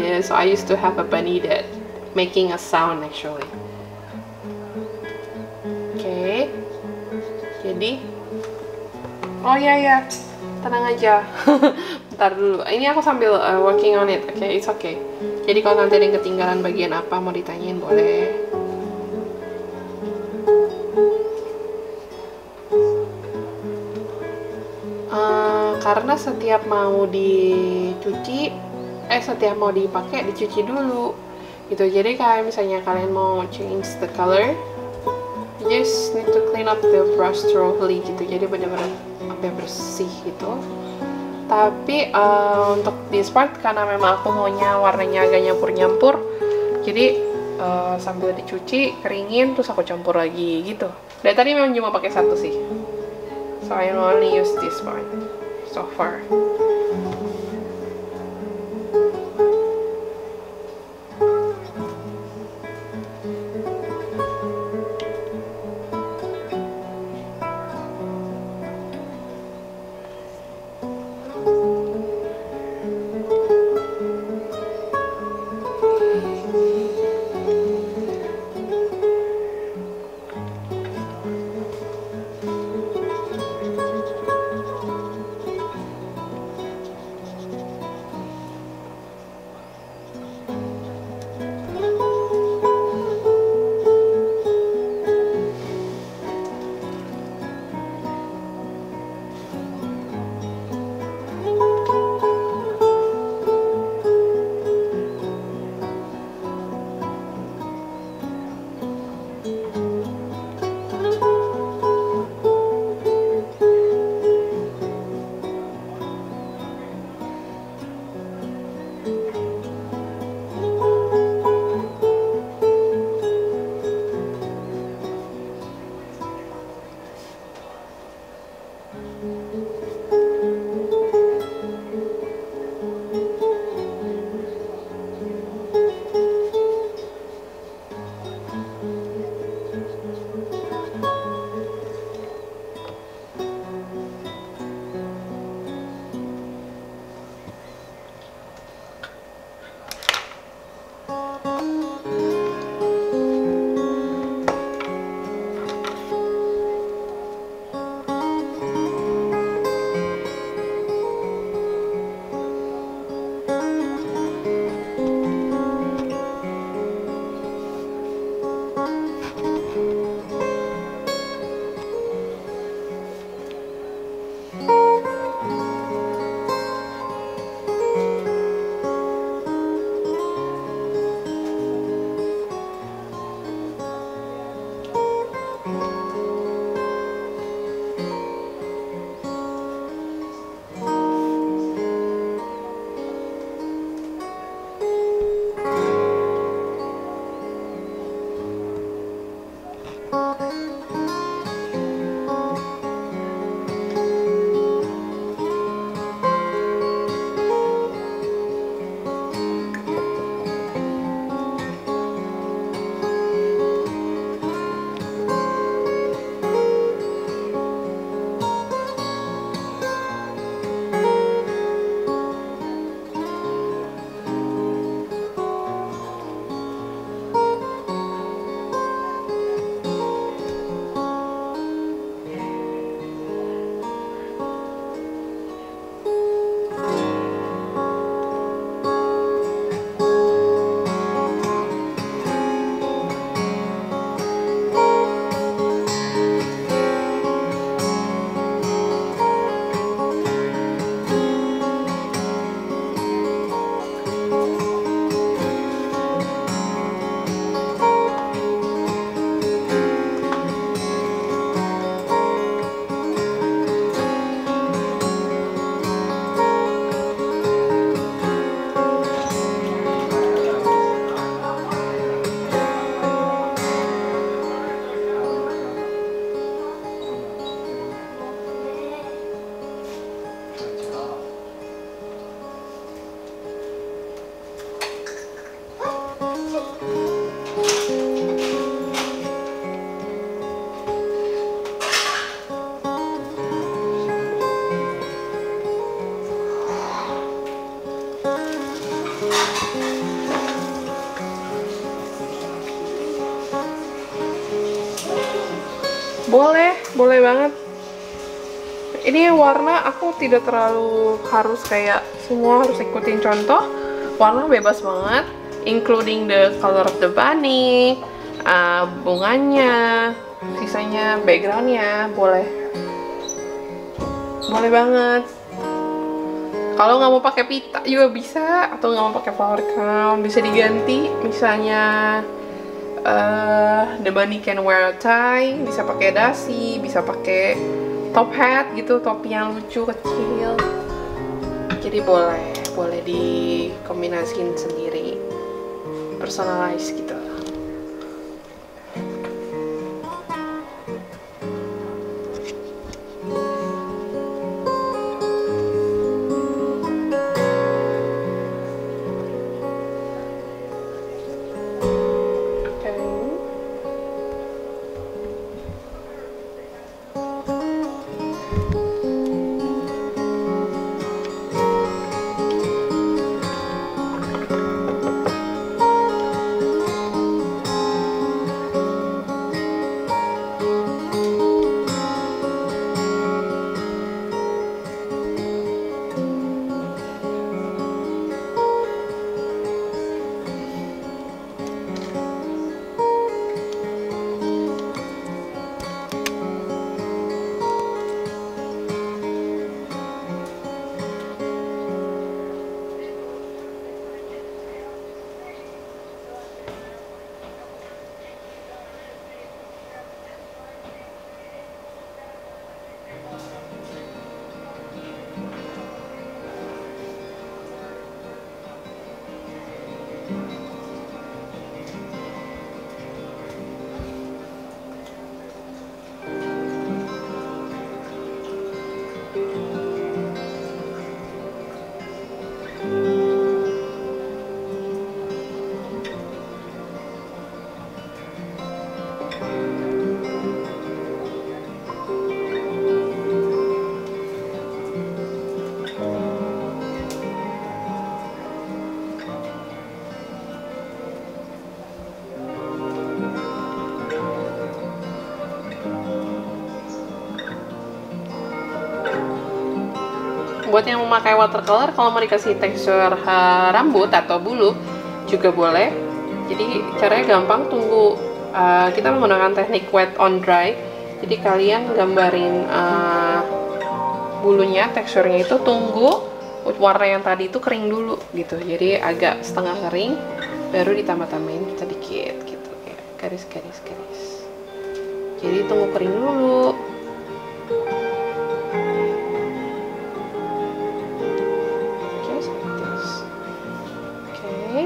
Yeah, so I used to have a bunny that making a sound actually. Oke. Jadi, oh ya, tenang aja. Bentar dulu. Ini aku sambil working on it. Okay, it's okay. Jadi kalau nanti ada yang ketinggalan bagian apa mau ditanyain boleh. Karena setiap mau dicuci, setiap mau dipakai dicuci dulu gitu. Jadi kayak misalnya kalian mau change the color, you just need to clean up the brush thoroughly gitu. Jadi benar-benar sampai bersih gitu. Tapi untuk this part, karena memang aku maunya warnanya agak nyampur-nyampur, jadi sambil dicuci, keringin, terus aku campur lagi gitu. Dari tadi memang cuma pakai satu sih, so I only use this one so far. Boleh banget. Ini warna aku tidak terlalu harus kayak semua harus ikutin contoh. Warna bebas banget, including the color of the bunny, bunganya, sisanya backgroundnya boleh banget. Kalau nggak mau pakai pita juga bisa, atau nggak mau pakai flower crown bisa diganti, misalnya the bunny can wear a tie, bisa pakai dasi, bisa pakai top hat gitu, topi yang lucu kecil. Jadi boleh dikombinasiin sendiri, personalize gitu. buat yang memakai watercolor, kalau mau dikasih tekstur rambut atau bulu juga boleh. Jadi caranya gampang, tunggu kita menggunakan teknik wet on dry. Jadi kalian gambarin bulunya, teksturnya itu, tunggu warna yang tadi itu kering dulu gitu. Jadi agak setengah kering, baru ditambah-tambahin sedikit gitu, ya, garis-garis. Jadi tunggu kering dulu. Just like this. Okay.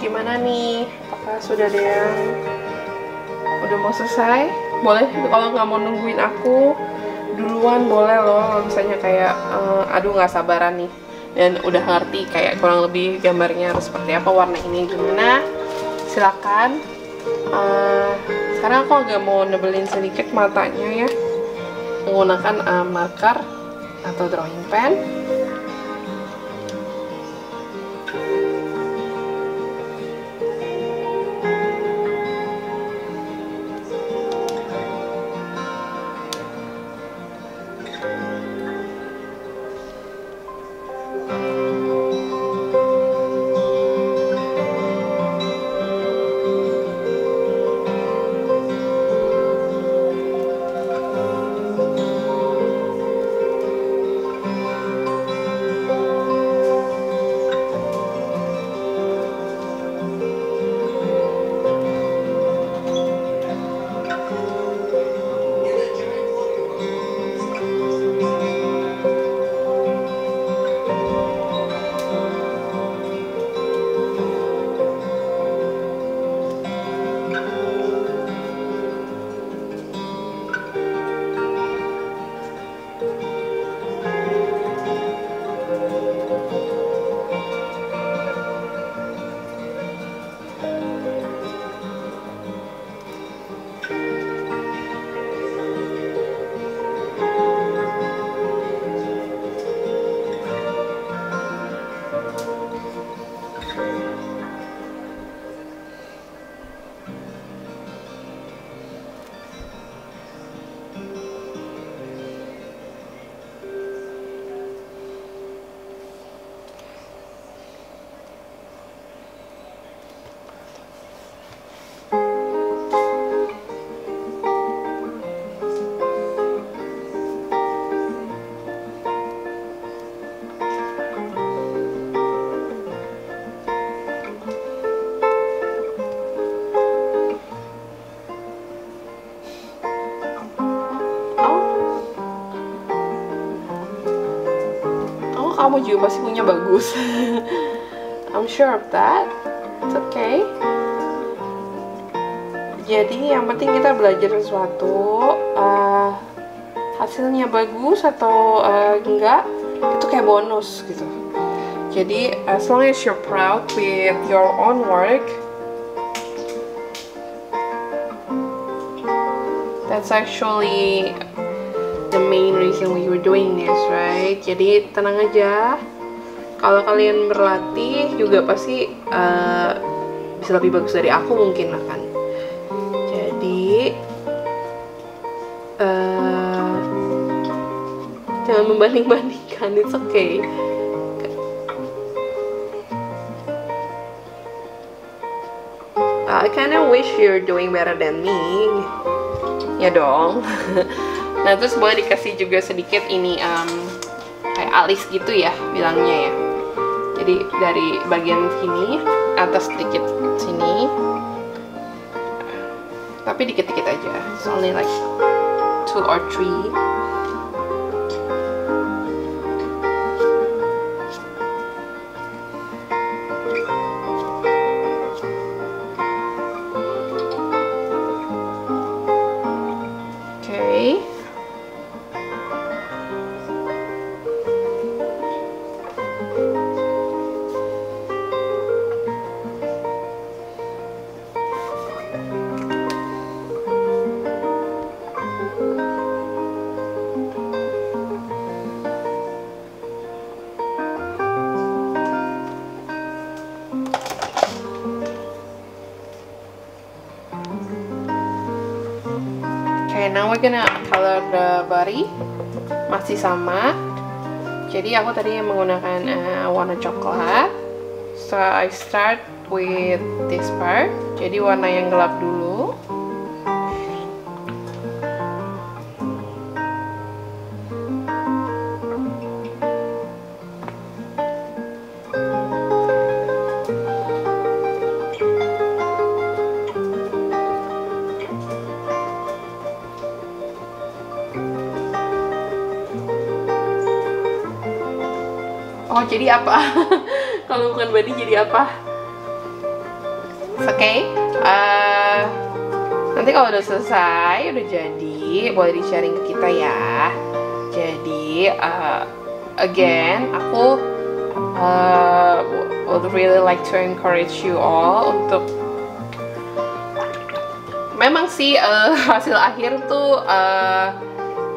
Gimana nih? Apakah sudah ada yang udah mau selesai? Boleh, kalau nggak mau nungguin aku duluan boleh loh. Kalau misalnya kayak aduh nggak sabaran nih dan udah ngerti kayak kurang lebih gambarnya harus seperti apa, warna ini gimana, silakan. Sekarang aku agak mau nebelin sedikit matanya ya, menggunakan marker atau drawing pen. Kamu juga pasti punya bagus. I'm sure of that. It's okay. Jadi yang penting kita belajar sesuatu, hasilnya bagus atau enggak, itu kayak bonus gitu. Jadi as long as you're proud with your own work, that's actually the main reason we were doing this, right? Jadi tenang aja, Kalau kalian berlatih juga pasti bisa lebih bagus dari aku mungkin lah kan. Jadi jangan membanding-bandingkan, it's okay. I kinda wish you're doing better than me. Ya dong. Nah terus boleh dikasih juga sedikit ini kayak alis gitu ya bilangnya ya. Jadi dari bagian sini atas sedikit sini, tapi dikit-dikit aja. It's only like 2 or 3. Okay, now we're gonna color the body. Masih sama. Jadi aku tadi menggunakan warna coklat. So I start with this part. Jadi warna yang gelap dulu. Oh, jadi apa? Kalau bukan body jadi apa? Oke. Nanti kalau udah selesai, udah jadi, boleh di-sharing ke kita ya. Jadi, again, aku would really like to encourage you all untuk memang sih hasil akhir tuh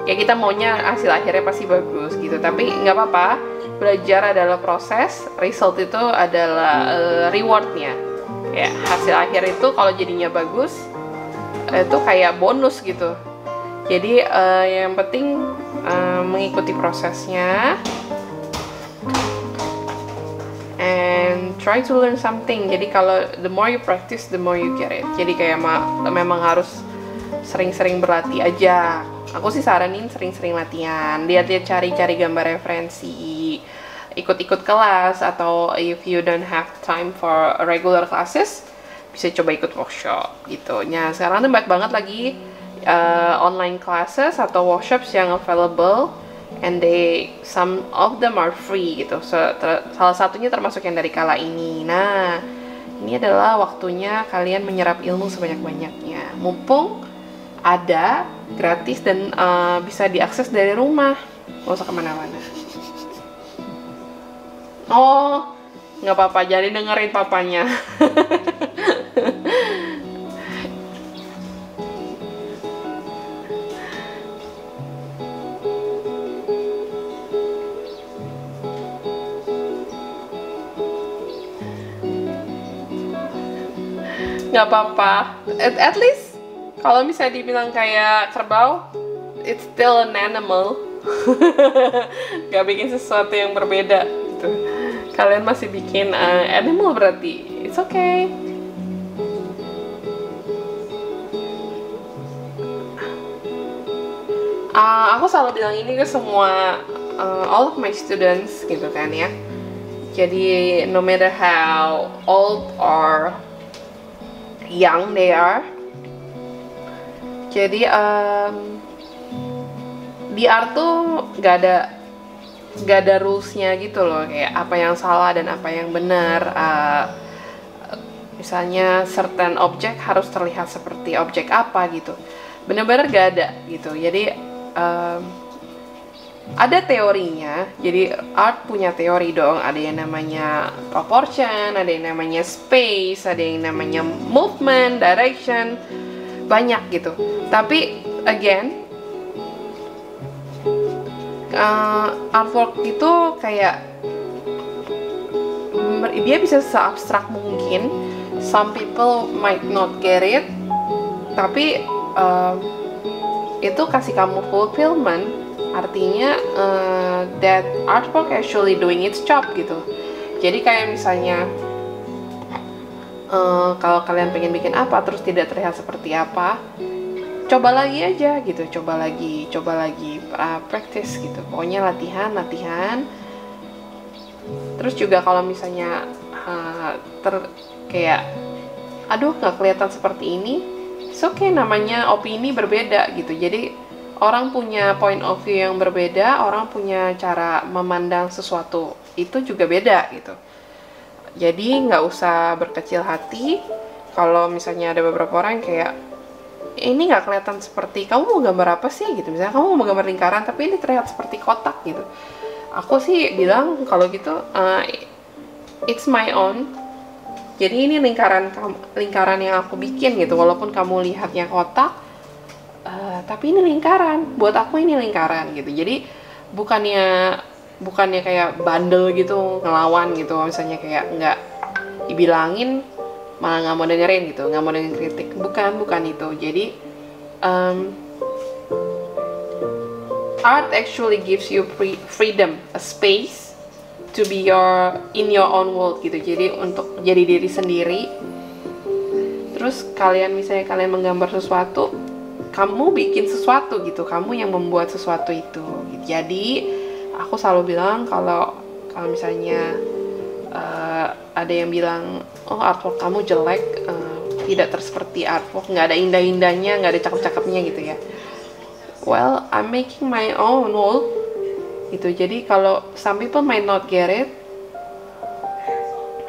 ya kita maunya hasil akhirnya pasti bagus gitu, tapi nggak apa-apa. Belajar adalah proses, result itu adalah rewardnya. Ya, hasil akhir itu kalau jadinya bagus, itu kayak bonus gitu. Jadi yang penting mengikuti prosesnya and try to learn something. Jadi kalau the more you practice, the more you get it. Jadi kayak memang harus sering-sering berlatih aja. Aku sih saranin sering-sering latihan, lihat-lihat, cari-cari gambar referensi, ikut-ikut kelas, atau if you don't have time for regular classes, bisa coba ikut workshop gitu. Nah sekarang tuh banyak banget lagi online classes atau workshops yang available, and some of them are free gitu. Salah satunya termasuk yang dari Kala ini. Nah ini adalah waktunya kalian menyerap ilmu sebanyak-banyaknya, mumpung ada gratis dan bisa diakses dari rumah, nggak usah kemana-mana. Oh, nggak apa-apa, jadi dengerin papanya. Nggak apa-apa, at least kalau misalnya dibilang kayak kerbau, it's still an animal. Gak bikin sesuatu yang berbeda gitu. Kalian masih bikin animal berarti it's okay. Aku selalu bilang ini ke semua all of my students gitu kan ya. Jadi no matter how old or young they are, jadi di art tuh gak ada rulesnya gitu loh, kayak apa yang salah dan apa yang benar. Misalnya certain objek harus terlihat seperti objek apa gitu, bener-bener gak ada gitu. Jadi ada teorinya. Jadi art punya teori dong, ada yang namanya proportion, ada yang namanya space, ada yang namanya movement, direction, banyak gitu. Tapi again, artwork itu kayak dia bisa seabstrak mungkin. Some people might not get it, tapi itu kasih kamu fulfillment, artinya that artwork actually doing its job gitu. Jadi kayak misalnya kalau kalian pengen bikin apa terus tidak terlihat seperti apa, coba lagi aja gitu, coba lagi practice gitu, pokoknya latihan. Terus juga kalau misalnya kayak aduh nggak kelihatan seperti ini, it's okay, namanya opini berbeda gitu. Jadi orang punya point of view yang berbeda, orang punya cara memandang sesuatu itu juga beda gitu. Jadi nggak usah berkecil hati kalau misalnya ada beberapa orang kayak ini nggak kelihatan seperti, kamu mau gambar apa sih gitu, misalnya kamu mau gambar lingkaran tapi ini terlihat seperti kotak gitu. Aku sih bilang kalau gitu it's my own, jadi ini lingkaran yang aku bikin gitu, walaupun kamu lihatnya kotak, tapi ini lingkaran, buat aku ini lingkaran gitu. Jadi bukannya kayak bandel gitu, ngelawan gitu, misalnya kayak nggak dibilangin malah nggak mau dengerin gitu, nggak mau dengerin kritik, bukan itu. Jadi art actually gives you freedom, a space to be in your own world gitu. Jadi untuk jadi diri sendiri. Terus misalnya kalian menggambar sesuatu, kamu bikin sesuatu gitu, kamu yang membuat sesuatu itu gitu. Jadi aku selalu bilang kalau misalnya ada yang bilang oh artwork kamu jelek, tidak seperti artwork, nggak ada indah-indahnya, nggak ada cakep-cakepnya gitu ya, well I'm making my own world gitu. Jadi kalau some people might not get it,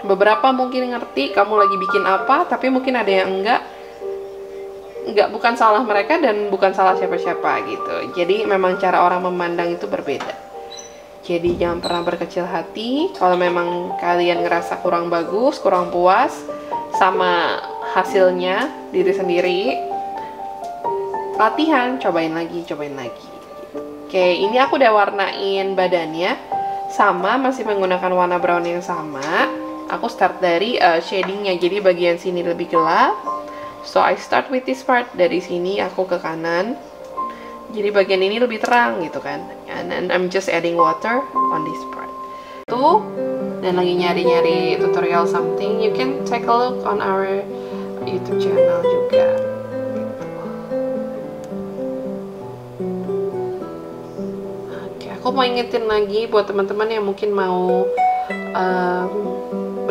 beberapa mungkin ngerti kamu lagi bikin apa, tapi mungkin ada yang enggak, bukan salah mereka dan bukan salah siapa-siapa gitu. Jadi memang cara orang memandang itu berbeda. Jadi jangan pernah berkecil hati kalau memang kalian ngerasa kurang bagus, kurang puas sama hasilnya diri sendiri. Latihan, cobain lagi. Oke, ini aku udah warnain badannya sama, masih menggunakan warna brown yang sama. Aku start dari shadingnya, jadi bagian sini lebih gelap. So I start with this part, dari sini aku ke kanan. Jadi bagian ini lebih terang gitu kan. And then I'm just adding water on this part. Tuh, dan lagi nyari-nyari tutorial something, you can take a look on our YouTube channel juga. Oke, aku mau ingetin lagi buat teman-teman yang mungkin mau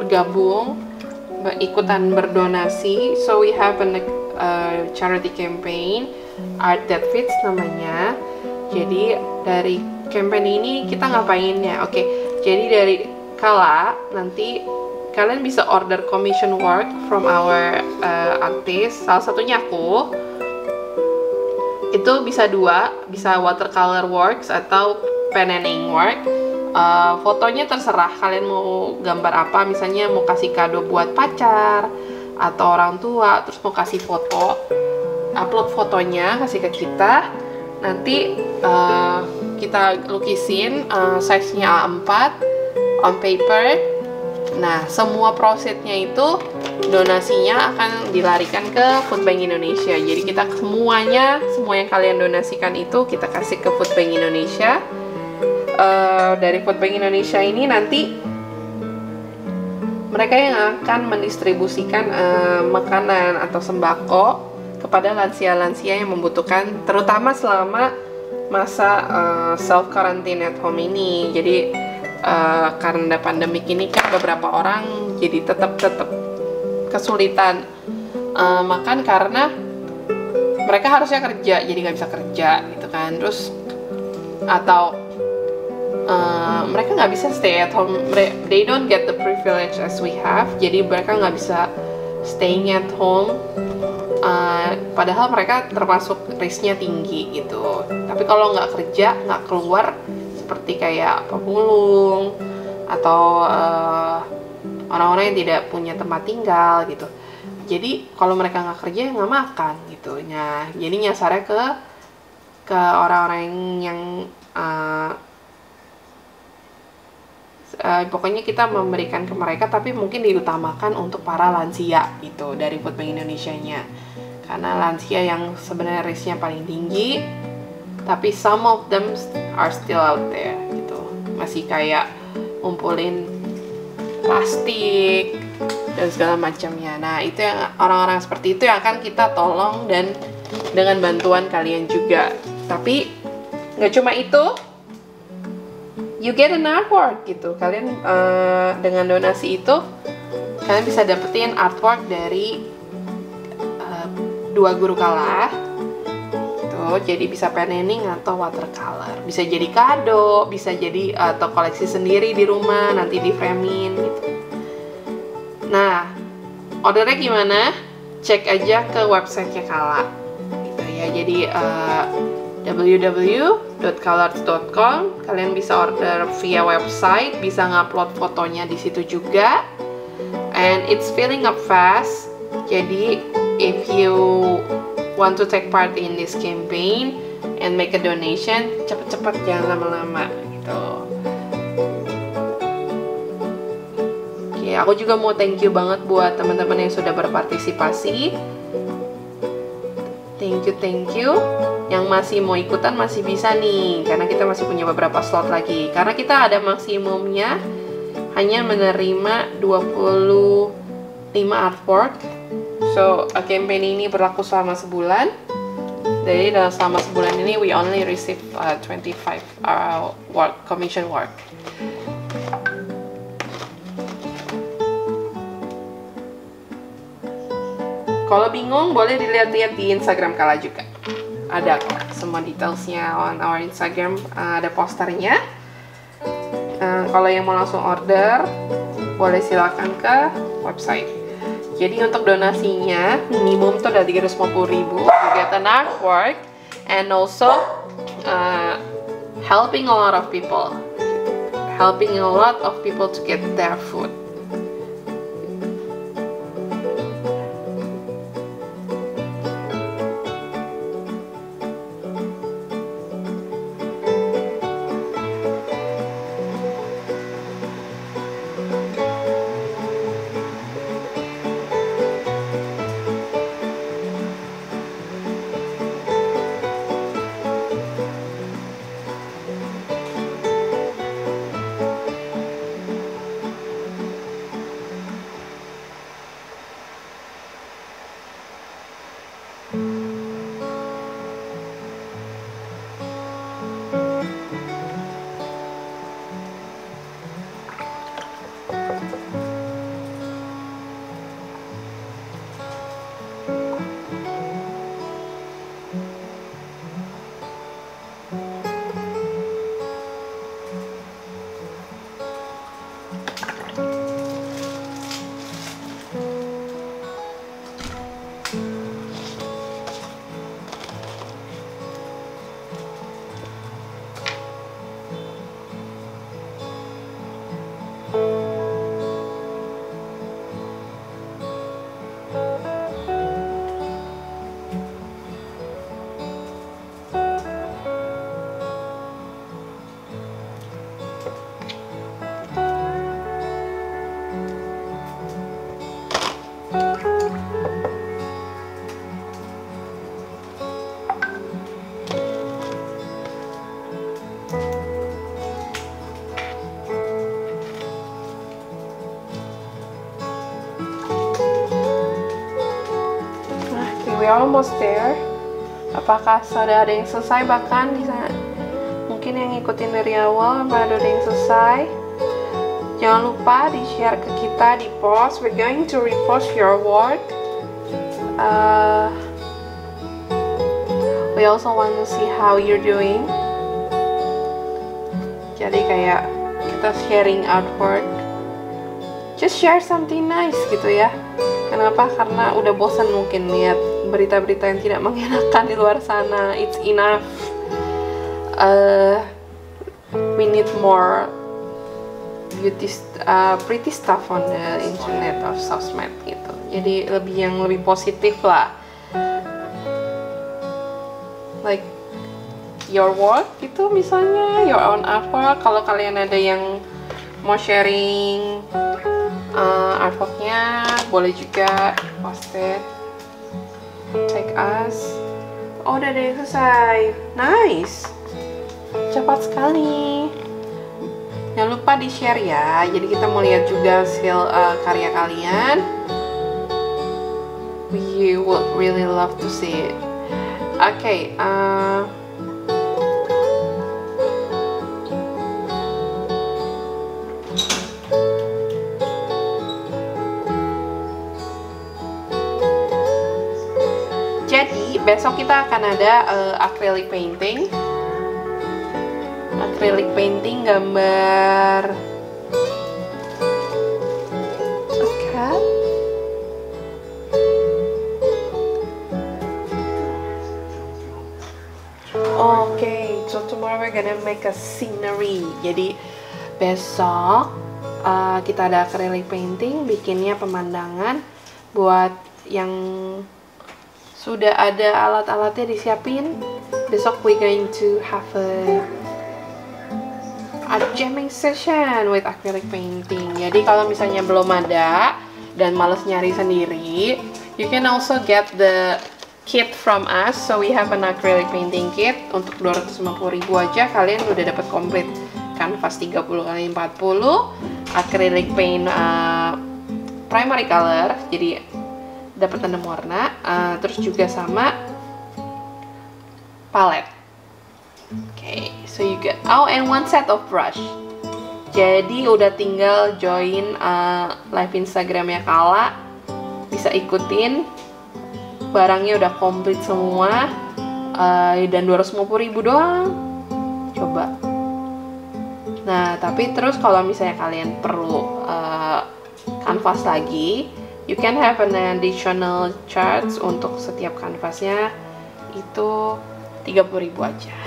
bergabung, ikutan berdonasi. So we have a charity campaign, Art That Fits namanya. Jadi dari campaign ini kita ngapain ya? Oke, jadi dari nanti kalian bisa order commission work from our artist. Salah satunya aku. Itu bisa bisa watercolor works atau pen and ink work. Fotonya terserah kalian mau gambar apa, misalnya mau kasih kado buat pacar atau orang tua, terus mau kasih foto, upload fotonya, kasih ke kita, nanti kita lukisin size-nya A4 on paper. Nah, semua prosesnya itu donasinya akan dilarikan ke Food Bank Indonesia. Jadi kita semua yang kalian donasikan itu kita kasih ke Food Bank Indonesia. Dari Food Bank Indonesia ini nanti mereka yang akan mendistribusikan makanan atau sembako kepada lansia-lansia yang membutuhkan, terutama selama masa self quarantine at home ini. Jadi karena pandemik ini kan beberapa orang jadi tetap kesulitan makan karena mereka harusnya kerja, jadi nggak bisa kerja gitu kan. Terus atau mereka nggak bisa stay at home, they don't get the privilege as we have, jadi mereka nggak bisa staying at home, padahal mereka termasuk risknya tinggi gitu. Tapi kalau nggak kerja, nggak keluar, seperti kayak pemulung atau orang-orang yang tidak punya tempat tinggal gitu, jadi kalau mereka nggak kerja nggak makan gitu. Nah, jadi nyasarnya ke orang-orang yang Pokoknya kita memberikan ke mereka, tapi mungkin diutamakan untuk para lansia gitu dari Food Bank Indonesia-nya, karena lansia yang sebenarnya risknya paling tinggi, tapi some of them are still out there gitu, masih kayak ngumpulin plastik dan segala macamnya. Nah, itu yang orang-orang seperti itu yang akan kita tolong, dan dengan bantuan kalian juga. Tapi nggak cuma itu, you get an artwork gitu. Kalian dengan donasi itu kalian bisa dapetin artwork dari 2 guru kalah tuh. Jadi bisa penning atau watercolor, bisa jadi kado, bisa jadi atau koleksi sendiri di rumah, nanti di framein gitu. Nah, ordernya gimana? Cek aja ke websitenya Kala gitu ya. Jadi www.colors.com. Kalian bisa order via website, bisa ngupload fotonya di situ juga. And it's filling up fast. Jadi if you want to take part in this campaign and make a donation, cepet-cepet, jangan lama-lama gitu. Oke, aku juga mau thank you banget buat teman-teman yang sudah berpartisipasi. Thank you. Yang masih mau ikutan masih bisa nih, karena kita masih punya beberapa slot lagi. Karena kita ada maksimumnya hanya menerima 25 artwork. So, campaign ini berlaku selama sebulan. Jadi selama sebulan ini we only receive 25 commission work. Kalau bingung boleh dilihat-lihat di Instagram Kala juga. Ada kok semua detailsnya on our Instagram, ada posternya. Kalau yang mau langsung order, boleh silakan ke website. Jadi untuk donasinya minimum tuh dari 350.000 to get an artwork, and also helping a lot of people to get their food. We almost there. Apakah sudah ada yang selesai? Bahkan bisa mungkin yang ngikutin dari awal sampai ada yang selesai. Jangan lupa di share ke kita, di post. We're going to repost your work. We also want to see how you're doing. Jadi kayak kita sharing artwork. Just share something nice gitu ya. Kenapa? Karena udah bosan mungkin lihat berita-berita yang tidak mengenakan di luar sana. It's enough. We need more pretty stuff on the internet or sosmed gitu. Jadi lebih positif lah. Like your work gitu misalnya, your own artwork. Kalau kalian ada yang mau sharing artworknya, boleh juga post it, tag us. Oh, udah deh, selesai. Nice, cepat sekali. Jangan lupa di share ya, jadi kita mau lihat juga hasil karya kalian. We would really love to see it. Okay, jadi besok kita akan ada acrylic painting. Acrylic painting gambar a cat. Okay, so tomorrow we're gonna make a scenery. Jadi besok kita ada acrylic painting, bikinnya pemandangan. Buat yang sudah ada alat-alatnya disiapin, besok we're going to have a jamming session with acrylic painting. Jadi kalau misalnya belum ada dan males nyari sendiri, you can also get the kit from us. So we have an acrylic painting kit untuk 250.000 aja kalian udah dapat komplit kanvas 30x40, acrylic paint primary color, jadi dapat 6 warna, terus juga sama palette. Okay, so you get and one set of brush. Jadi udah tinggal join live Instagramnya Kala, bisa ikutin. Barangnya udah komplit semua, dan 250.000 doang. Coba. Nah, tapi terus kalau misalnya kalian perlu kanvas lagi, you can have an additional charge untuk setiap kanvasnya itu 30.000 aja.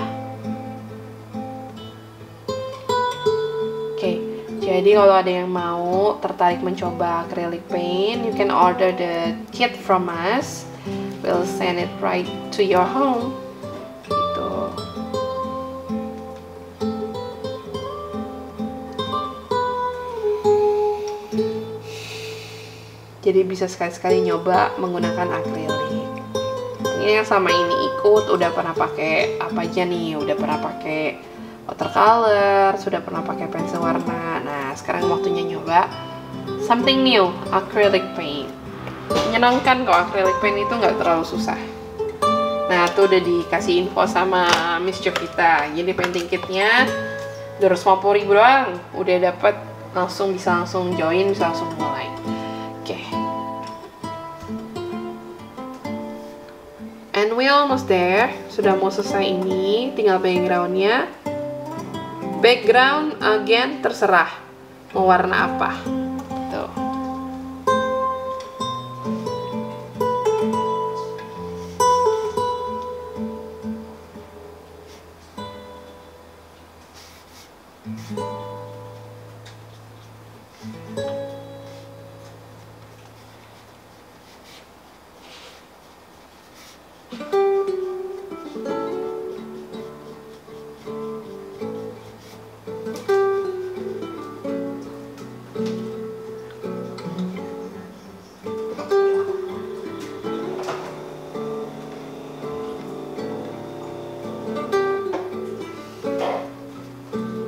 Oke, jadi kalau ada yang mau tertarik mencoba acrylic paint, you can order the kit from us. We'll send it right to your home. Gitu. Jadi bisa sekali-sekali nyoba menggunakan akrilik. Ini yang sama ini ikut, udah pernah pakai apa aja nih? Udah pernah pakai watercolor, sudah pernah pakai pensil warna. Nah, sekarang waktunya nyoba something new, acrylic paint. Menyenangkan kok, acrylic paint itu nggak terlalu susah. Nah, tuh udah dikasih info sama Miss Jovita. Jadi painting kitnya 250.000 doang, udah dapet, bisa langsung join, bisa langsung mulai. Oke. And we almost there, sudah mau selesai ini, tinggal backgroundnya. Background again terserah mau warna apa. Tuh.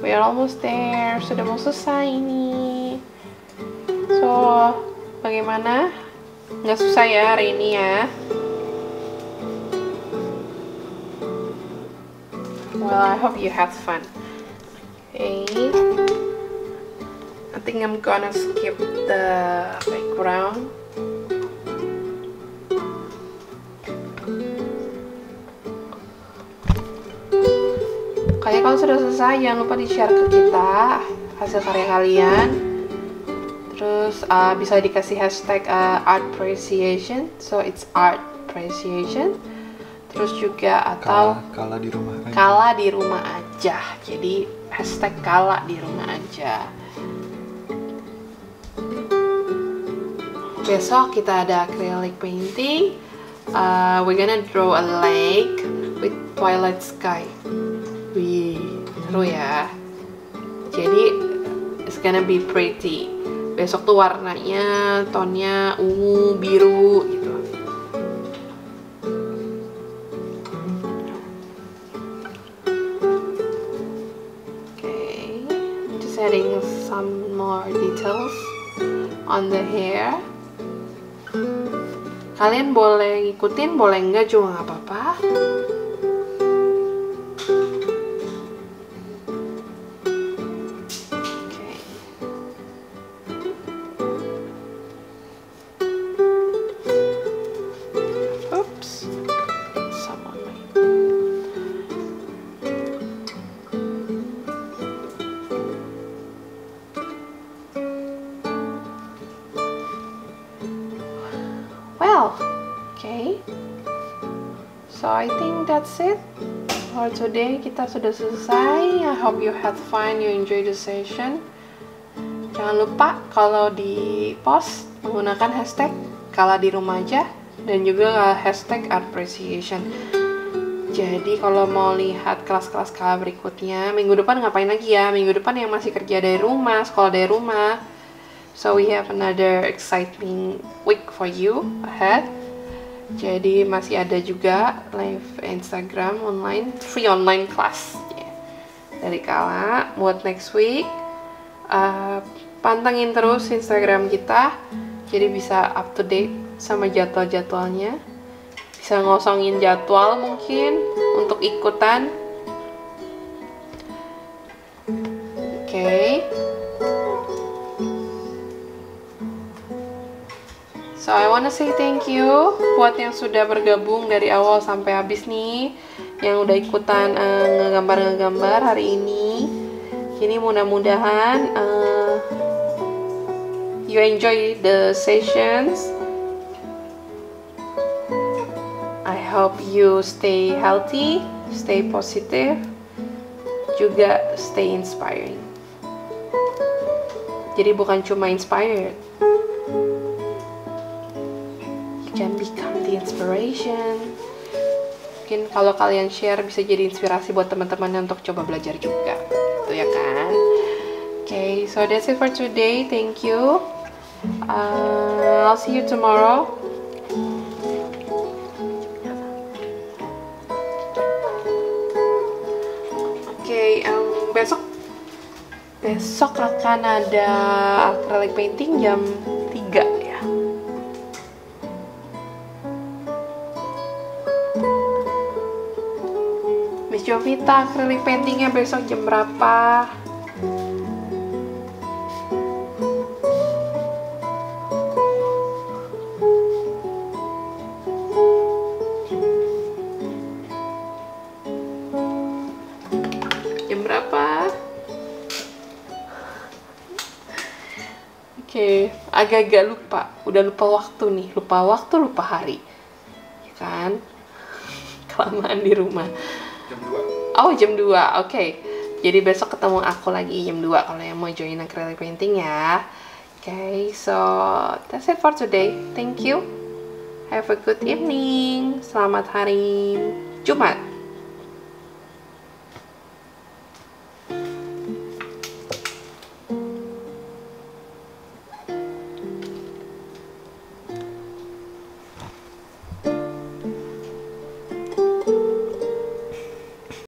We are almost there, sudah mau selesai ini. So, bagaimana? Nggak susah ya hari ini ya? Well, I hope you had fun. Okay, I think I'm gonna skip the background. Kayaknya kalau sudah selesai, jangan lupa di-share ke kita hasil karya kalian. Terus bisa dikasih hashtag art appreciation, so it's art appreciation. Terus juga atau Kala di rumah aja. Kala di rumah aja. Jadi hashtag Kala di rumah aja. Besok kita ada acrylic painting. We're gonna draw a lake with twilight sky. Wih, seru ya. Jadi It's gonna be pretty. Besok tuh warnanya, tonnya ungu, biru gitu. Okay, just adding some more details on the hair. Kalian boleh ngikutin, boleh enggak juga nggak apa-apa. Okay, so I think that's it for today. Kita sudah selesai. I hope you had fun, you enjoy the session. Jangan lupa kalau di post menggunakan hashtag Kala di Rumah Aja dan juga hashtag appreciation. Jadi kalau mau lihat kelas-kelas Kala berikutnya, minggu depan ngapain lagi ya? Minggu depan yang masih kerja dari rumah, sekolah dari rumah. So we have another exciting week for you ahead. Jadi masih ada juga live Instagram online, free online class dari Kala buat next week. Pantengin terus Instagram kita, jadi bisa up to date sama jadwal-jadwalnya. Bisa ngosongin jadwal mungkin untuk ikutan. Okay. So I wanna say thank you buat yang sudah bergabung dari awal sampai habis nih, yang udah ikutan ngegambar hari ini. Jadi mudah-mudahan you enjoy the sessions. I hope you stay healthy, stay positive, juga stay inspiring. Jadi bukan cuma inspired, can become the inspiration. Mungkin kalau kalian share bisa jadi inspirasi buat teman-temannya untuk coba belajar juga, gitu ya kan? Okay, so that's it for today. Thank you. I'll see you tomorrow. Okay, besok akan ada acrylic painting jam 3 ya. Miss Jovita, acrylic paintingnya besok jam berapa? Jam berapa? Oke, agak-agak lupa. Udah lupa waktu nih. Lupa waktu, lupa hari. Ya kan? Kelamaan di rumah. Jam 2. Oh, jam 2. Oke. Jadi besok ketemu aku lagi jam 2 kalau yang mau join acrylic painting ya. Oke, so that's it for today. Thank you. Have a good evening. Selamat hari Jumat.